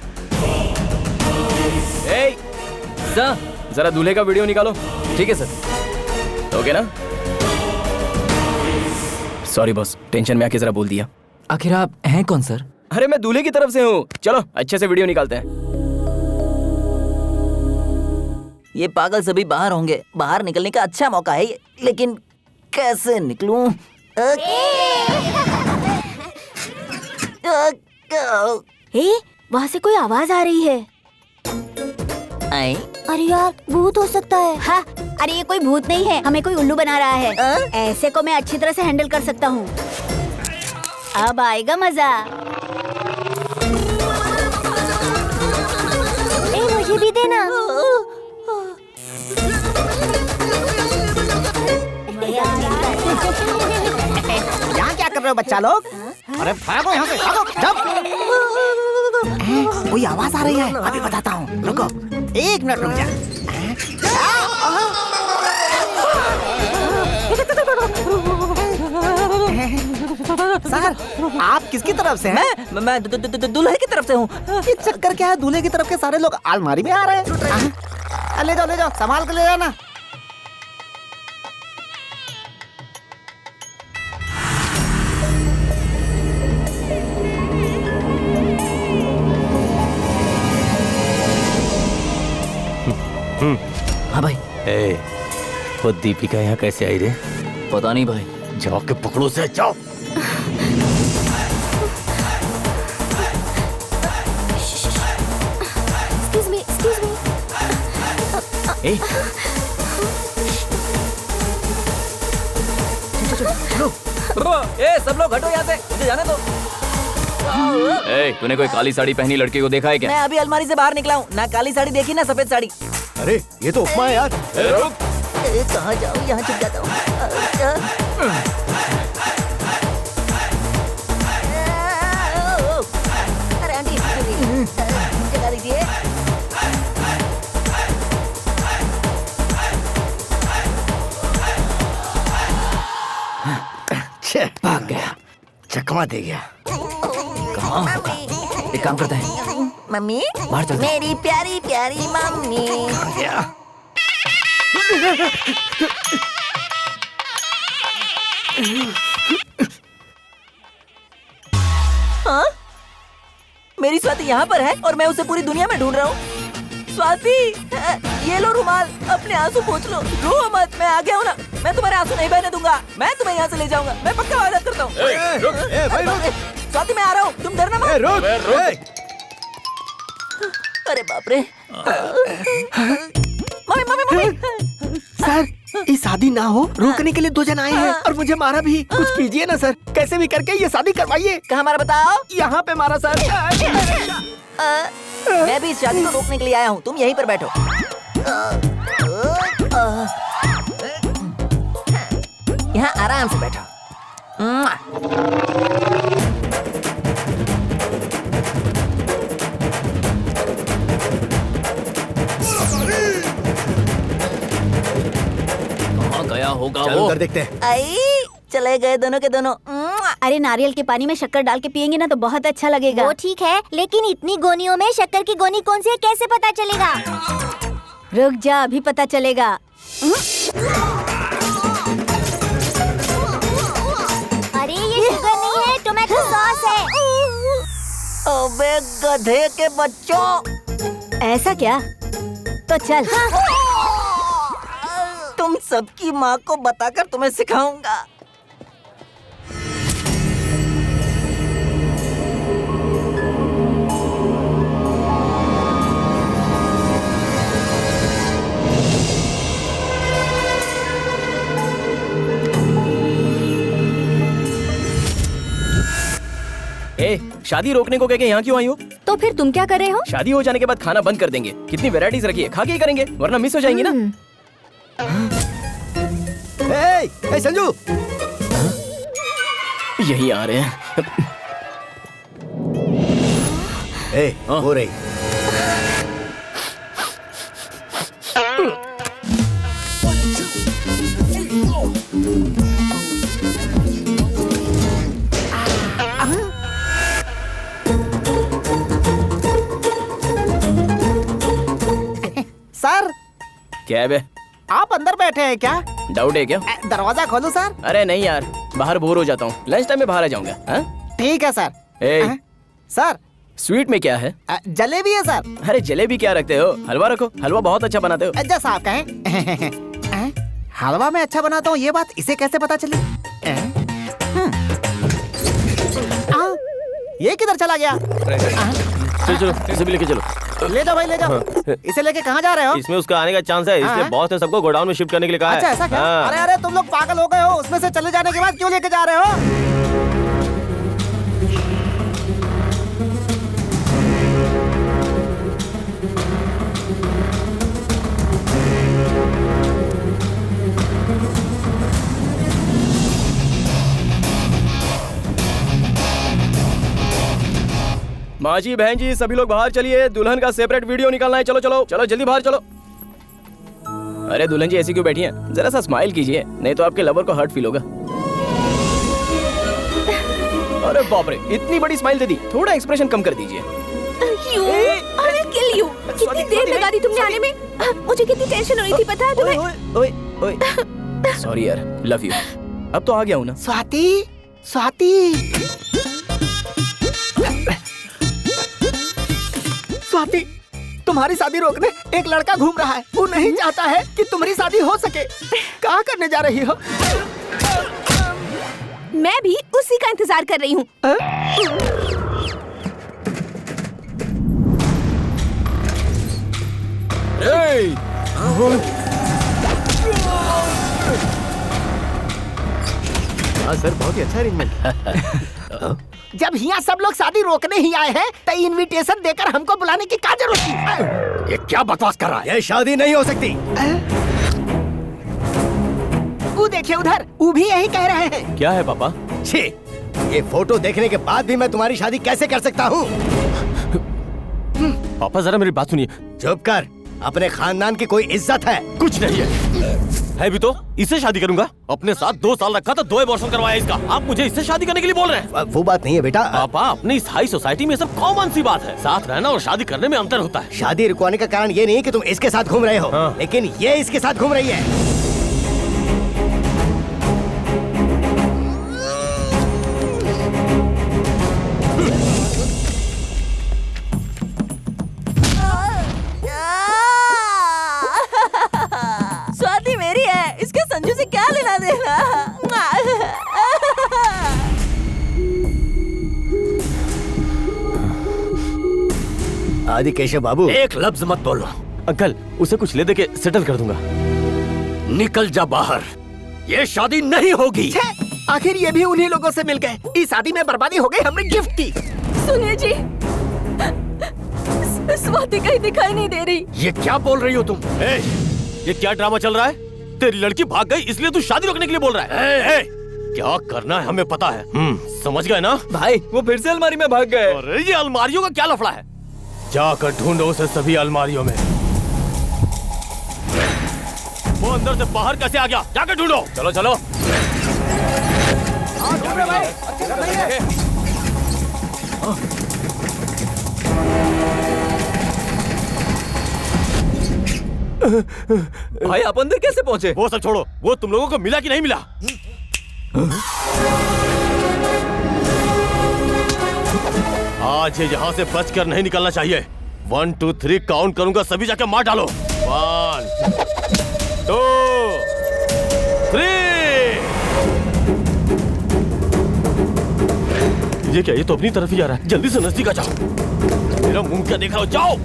सर, जरा दूल्हे का वीडियो निकालो। ठीक है सर। ओके ना? सॉरी बॉस, टेंशन में आके जरा बोल दिया। आखिर आप हैं कौन सर? अरे मैं दूल्हे की तरफ से हूँ। चलो अच्छे से वीडियो निकालते हैं। ये पागल सभी बाहर होंगे। बाहर निकलने का अच्छा मौका है ये, लेकिन कैसे निकलूं? वहाँ से कोई आवाज आ रही है। अरे यार, भूत हो सकता है। हाँ, अरे ये कोई भूत नहीं है, हमें कोई उल्लू बना रहा है। ऐसे को मैं अच्छी तरह से हैंडल कर सकता हूँ। अब आएगा मजा। मुझे भी देना। यहाँ क्या कर रहे हो बच्चा लोग? अरे भागो यहाँ से, भागो। जब कोई आवाज आ रही है, अभी बताता हूँ। रुको, 1 मिनट रुक जा। सर, आप किसकी तरफ से हैं? मैं दूल्हे की तरफ से हूँ। ये चक्कर क्या है? दूल्हे की तरफ के सारे लोग अलमारी में आ रहे हैं। ले जाओ, ले जाओ, संभाल के ले जाना। हाँ भाई। वो दीपिका यहाँ कैसे आई रे? पता नहीं भाई। जाओ के पकड़ो से, जाओ। Excuse me, excuse me. सब लोग हटो यहाँ से, मुझे जाने दो। तूने कोई काली साड़ी पहनी लड़की को देखा है क्या? मैं अभी अलमारी से बाहर निकला हूँ। ना काली साड़ी देखी ना सफेद साड़ी। अरे ये तो उपमा है यार। कहाँ जाऊँ? यहाँ छुप जाता हूँ। अरे आंटी, जगा दीजिए। भाग गया, चकमा दे गया। कहाँ होगा? एक काम करते हैं, मम्मी, बाहर चलते हैं। मेरी प्यारी प्यारी मम्मी। मेरी स्वाति यहाँ पर है और मैं उसे पूरी दुनिया में ढूंढ रहा हूँ। स्वाति, ये लो रुमाल, अपने आंसू पोंछ लो, रो मत, मैं आ गया हूँ ना। मैं तुम्हारे आंसू नहीं बहने दूंगा, मैं तुम्हें यहाँ से ले जाऊंगा, मैं पक्का वादा करता हूँ। स्वाति मैं आ रहा हूँ, तुम डरना मत। अरे बाप रे। मम्मी। सर, ये शादी ना हो रोकने के लिए 2 जन आए हैं और मुझे मारा भी। कुछ कीजिए ना सर, कैसे भी करके ये शादी करवाइए। कहाँ मारा बताओ? यहाँ पे मारा सर। मैं भी इस शादी को रोकने के लिए आया हूँ, तुम यहीं पर बैठो। यहाँ आराम से बैठो। कहाँ गया होगा चलो वो? उधर देखते हैं। आई, चले गए दोनों के दोनों। अरे नारियल के पानी में शक्कर डाल के पियेंगे ना तो बहुत अच्छा लगेगा। वो ठीक है, लेकिन इतनी गोनियों में शक्कर की गोनी कौन सी है कैसे पता चलेगा? रुक जा, अभी पता चलेगा। अरे ये शुगर नहीं है, टोमेटो सॉस है। अबे गधे के बच्चों। ऐसा क्या? तो चल। तुम सबकी माँ को बताकर तुम्हें सिखाऊंगा। ए, शादी रोकने को कह के यहाँ क्यों आई हो? तो फिर तुम क्या कर रहे हो? शादी हो जाने के बाद खाना बंद कर देंगे। कितनी वैरायटीज रखी है, खा के ही करेंगे, वरना मिस हो जाएंगी ना। ए, संजू, यही आ रहे हैं। हो रही। सर, क्या है बे? आप अंदर बैठे हैं क्या? डाउट है क्या? दरवाजा खोलूं सर? अरे नहीं यार, बाहर बोर हो जाता हूँ, लंच टाइम में बाहर आ जाऊंगा। ठीक है सर। सर, स्वीट में क्या है? जलेबी है सर। अरे जलेबी क्या रखते हो, हलवा रखो, हलवा बहुत अच्छा बनाते हो। जैसा आप कहें। हलवा में अच्छा बनाता हूँ, ये बात इसे कैसे पता चली? ये किधर चला गया? चलो इसे भी लेके चलो। ले जाओ भाई, ले जाओ। इसे लेके कहाँ जा रहे हो? इसमें उसका आने का चांस है, इसलिए बॉस ने सबको गोडाउन में शिफ्ट करने के लिए कहा है। अच्छा ऐसा क्या? अरे अरे तुम लोग पागल हो गए हो, उसमें से चले जाने के बाद क्यों लेके जा रहे हो? माँ जी, बहन जी, सभी लोग बाहर चलिए, दुल्हन का सेपरेट वीडियो निकालना है। चलो चलो चलो, जल्दी बाहर चलो। अरे दुल्हन जी ऐसी क्यों बैठी हैं? जरा सा स्माइल कीजिए, नहीं तो आपके लवर को हर्ट फील होगा। अरे बाप रे, इतनी बड़ी स्माइल दे दी, थोड़ा एक्सप्रेशन कम कर दीजिए। Kill you. कितनी देर लगा दी तुमने आने में? मुझे कितनी टेंशन हो रही थी, पता है तुम्हें? सॉरी यार, लव यू। अब तो आ गया हूँ ना। स्वाति, स्वाति, स्वाति, तुम्हारी शादी रोकने एक लड़का घूम रहा है। वो नहीं चाहता है कि तुम्हारी शादी हो सके। क्या करने जा रही हो? मैं भी उसी का इंतजार कर रही हूँ। हाँ सर, बहुत ही अच्छा अरेंजमेंट। जब यहाँ सब लोग शादी रोकने ही आए हैं, तो इनविटेशन देकर हमको बुलाने की क्या जरूरत थी? ये क्या बकवास कर रहा है? ये शादी नहीं हो सकती। वो देखिए उधर, वो भी यही कह रहे हैं। क्या है पापा? छी, ये फोटो देखने के बाद भी मैं तुम्हारी शादी कैसे कर सकता हूँ? पापा जरा मेरी बात सुनिए। चुप कर, अपने खानदान की कोई इज्जत है? कुछ नहीं है भी तो इससे शादी करूंगा। अपने साथ 2 साल रखा तो 2 अबॉर्शन करवाया इसका। आप मुझे इससे शादी करने के लिए बोल रहे हैं? वो बात नहीं है बेटा। पापा, अपनी इस हाई सोसाइटी में सब कॉमन सी बात है। साथ रहना और शादी करने में अंतर होता है। शादी रुकवाने का कारण ये नहीं कि तुम इसके साथ घूम रहे हो, लेकिन ये इसके साथ घूम रही है। आदि केशव बाबू, एक लफ्ज मत बोलो। अंकल उसे कुछ ले दे के सेटल कर दूंगा। निकल जा बाहर, ये शादी नहीं होगी। आखिर ये भी उन्हीं लोगों से मिल गए। इस शादी में बर्बादी हो गई, हमने गिफ्ट की। सुनिए जी, स्वाति कहीं दिखाई नहीं दे रही। ये क्या बोल रही हो तुम? ये क्या ड्रामा चल रहा है? तेरी लड़की भाग गई इसलिए तू शादी रोकने के लिए बोल रहा है? क्या करना है हमें पता है। समझ गए ना? भाई वो फिर से अलमारी में भाग गए। अरे ये अलमारियों का क्या लफड़ा है? जाकर ढूंढो उसे सभी अलमारियों में। वो अंदर से बाहर कैसे आ गया? जाकर ढूंढो। चलो चलो। भाई आप अंदर कैसे पहुंचे? वो सब छोड़ो, वो तुम लोगों को मिला कि नहीं मिला? आज ये यहाँ से बचकर नहीं निकलना चाहिए। 1 2 3 काउंट करूंगा, सभी जाके मार डालो। 1 2 3। ये क्या? ये तो अपनी तरफ ही आ रहा है। जल्दी से नजदीक आ जाओ। मेरा मुंह क्या देख रहा हो? जाओ।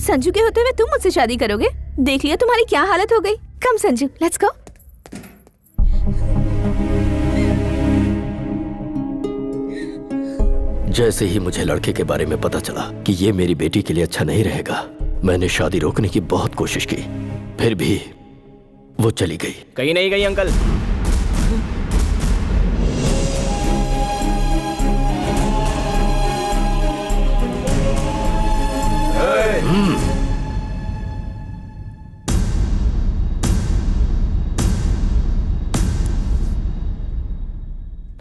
संजू के होते हुए तुम मुझसे शादी करोगे? देख लिया तुम्हारी क्या हालत हो गई। कम संजू, लेट्स गो। जैसे ही मुझे लड़के के बारे में पता चला कि ये मेरी बेटी के लिए अच्छा नहीं रहेगा, मैंने शादी रोकने की बहुत कोशिश की, फिर भी वो चली गई। कहीं नहीं गई अंकल।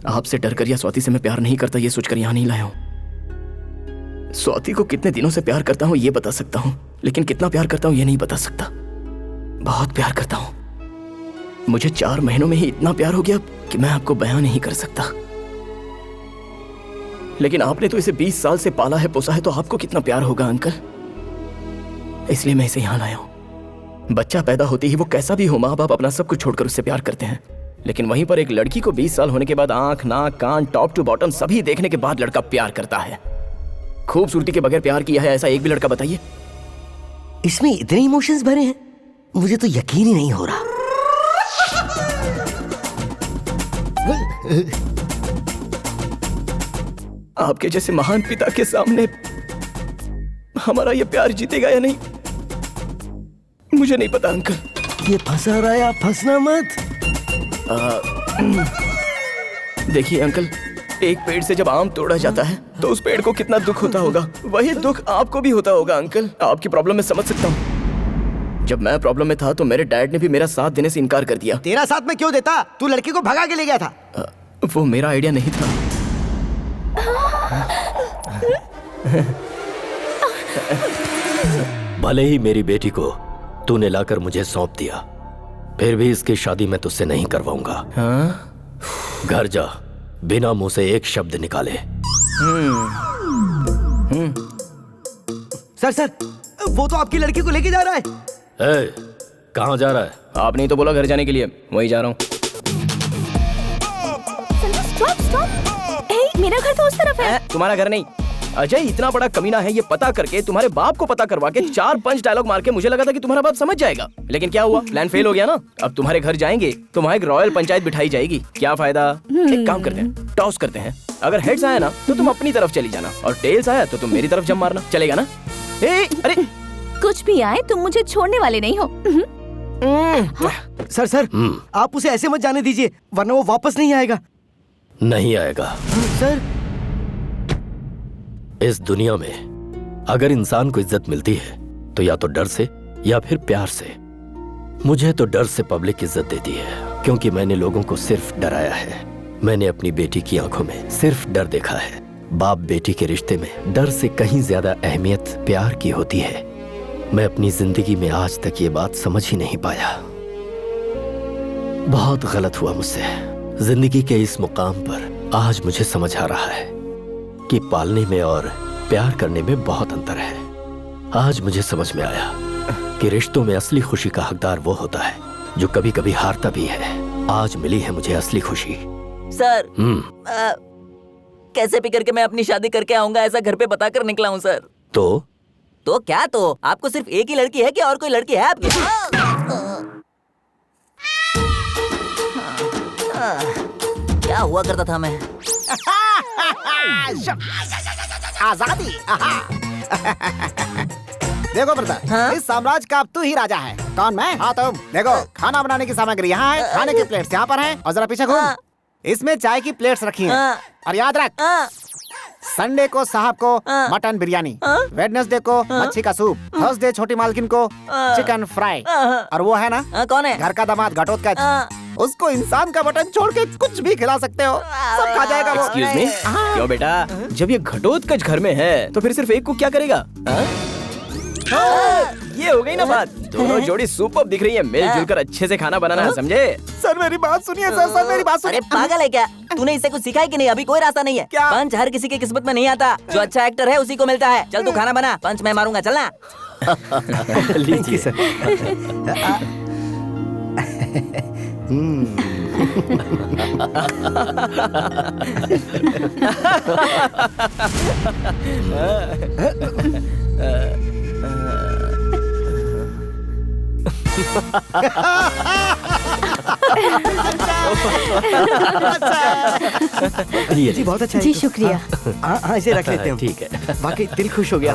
आपसे डरकर या स्वाति से मैं प्यार नहीं करता ये सोचकर यहां नहीं लाया हूं। स्वाति को कितने दिनों से प्यार करता हूं ये बता सकता हूं, लेकिन कितना प्यार करता हूं ये नहीं बता सकता। बहुत प्यार करता हूं। मुझे 4 महीनों में ही इतना प्यार हो गया कि मैं आपको बयां नहीं कर सकता। लेकिन आपने तो इसे 20 साल से पाला है, पोसा है, तो आपको कितना प्यार होगा अंकल। इसलिए मैं इसे यहां लाया हूं। बच्चा पैदा होते ही वो कैसा भी हो, माँ बाप अपना सब कुछ छोड़कर उससे प्यार करते हैं। लेकिन वहीं पर एक लड़की को 20 साल होने के बाद आंख, नाक, कान, टॉप टू बॉटम सभी देखने के बाद लड़का प्यार करता है। खूबसूरती के बगैर प्यार किया है ऐसा एक भी लड़का बताइए। इसमें इतने इमोशंस भरे हैं, मुझे तो यकीन ही नहीं हो रहा। आपके जैसे महान पिता के सामने हमारा ये प्यार जीतेगा या नहीं मुझे नहीं पता अंकल। ये फंसा रहा है, आप फंसना मत। देखिए अंकल, एक पेड़ से जब आम तोड़ा जाता है तो उस पेड़ को कितना दुख होता होगा, वही दुख आपको भी होता होगा अंकल। आपकी प्रॉब्लम मैं समझ सकता हूँ। जब मैं प्रॉब्लम में था तो मेरे डैड ने भी मेरा साथ देने से इनकार कर दिया। तेरा साथ मैं क्यों देता? तू लड़की को भगा के ले गया था। वो मेरा आइडिया नहीं था। भले ही मेरी बेटी को तूने लाकर मुझे सौंप दिया, फिर भी इसकी शादी मैं तुझसे नहीं करवाऊंगा। हाँ? घर जा, बिना मुंह से एक शब्द निकाले। सर, वो तो आपकी लड़की को लेके जा रहा है। कहाँ जा रहा है? आपने ही तो बोला घर जाने के लिए, वही जा रहा हूँ। स्टॉप। मेरा घर तो उस तरफ है। तुम्हारा घर नहीं। अजय इतना बड़ा कमीना है, ये पता करके तुम्हारे बाप को पता करवा के 4-5 डायलॉग मार के मुझे लगा था कि तुम्हारा बाप समझ जाएगा, लेकिन क्या हुआ, प्लान फेल हो गया ना। अब तुम्हारे घर जाएंगे तो वहाँ एक रॉयल पंचायत बिठाई जाएगी। क्या फायदा? एक काम करते हैं, टॉस करते हैं। अगर हेड्स आया ना तो तुम अपनी तरफ चली जाना, और टेल्स आया तो तुम मेरी तरफ जंप मारना, चलेगा ना? अरे कुछ भी आए तुम मुझे छोड़ने वाले नहीं हो। सर आप उसे ऐसे मत जाने दीजिए, वरना वो वापस नहीं आएगा। नहीं आएगा सर। इस दुनिया में अगर इंसान को इज्जत मिलती है तो या तो डर से या फिर प्यार से। मुझे तो डर से पब्लिक इज्जत देती है, क्योंकि मैंने लोगों को सिर्फ डराया है। मैंने अपनी बेटी की आंखों में सिर्फ डर देखा है। बाप बेटी के रिश्ते में डर से कहीं ज्यादा अहमियत प्यार की होती है। मैं अपनी जिंदगी में आज तक ये बात समझ ही नहीं पाया। बहुत गलत हुआ मुझसे। जिंदगी के इस मुकाम पर आज मुझे समझ आ रहा है कि पालने में और प्यार करने में बहुत अंतर है। आज मुझे समझ में आया कि रिश्तों में असली खुशी का हकदार वो होता है जो कभी कभी हारता भी है। आज मिली है मुझे असली खुशी। सर कैसे भी करके मैं अपनी शादी करके आऊंगा, ऐसा घर पे बताकर निकला हूँ सर। तो क्या? तो आपको सिर्फ एक ही लड़की है कि और कोई लड़की है आपकी? क्या हुआ करता था मैं? आजादी। देखो ब्रदर, इस साम्राज्य का अब तू ही राजा है। कौन? मैं? हाँ तुम। देखो, खाना बनाने की सामग्री यहाँ है, खाने की प्लेट्स यहाँ पर हैं, और जरा पीछे घूम। इसमें चाय की प्लेट्स रखी हैं। और याद रख, संडे को साहब को मटन बिरयानी, वेडनेसडे को मच्छी का सूप, थर्सडे छोटी मालकिन को चिकन फ्राई, और वो है ना कौन है? घर का दामाद घटोत्कच, उसको इंसान का मटन छोड़ के कुछ भी खिला सकते हो, सब खा जाएगा वो। एक्सक्यूज मी, क्यों बेटा? जब ये घटोत्कच घर में है तो फिर सिर्फ एक को क्या करेगा? ये हो गई ना बात। दोनों जोड़ी सुपर दिख रही है, मिलजुल कर अच्छे से खाना बनाना है, समझे? सर मेरी बात सुनिए सर, सर मेरी बात सुनिए। अरे पागल है क्या? तूने इससे कुछ सीखा है कि नहीं? अभी कोई रास्ता नहीं है। पंच हर किसी की किस्मत में नहीं आता, जो अच्छा एक्टर है उसी को मिलता है। चल तू खाना बना, पंच मैं मारूंगा, चलना। लीजिए सर। जी बहुत अच्छा है। जी शुक्रिया। हाँ इसे रख लेते हैं। ठीक है। वाकई दिल खुश हो गया।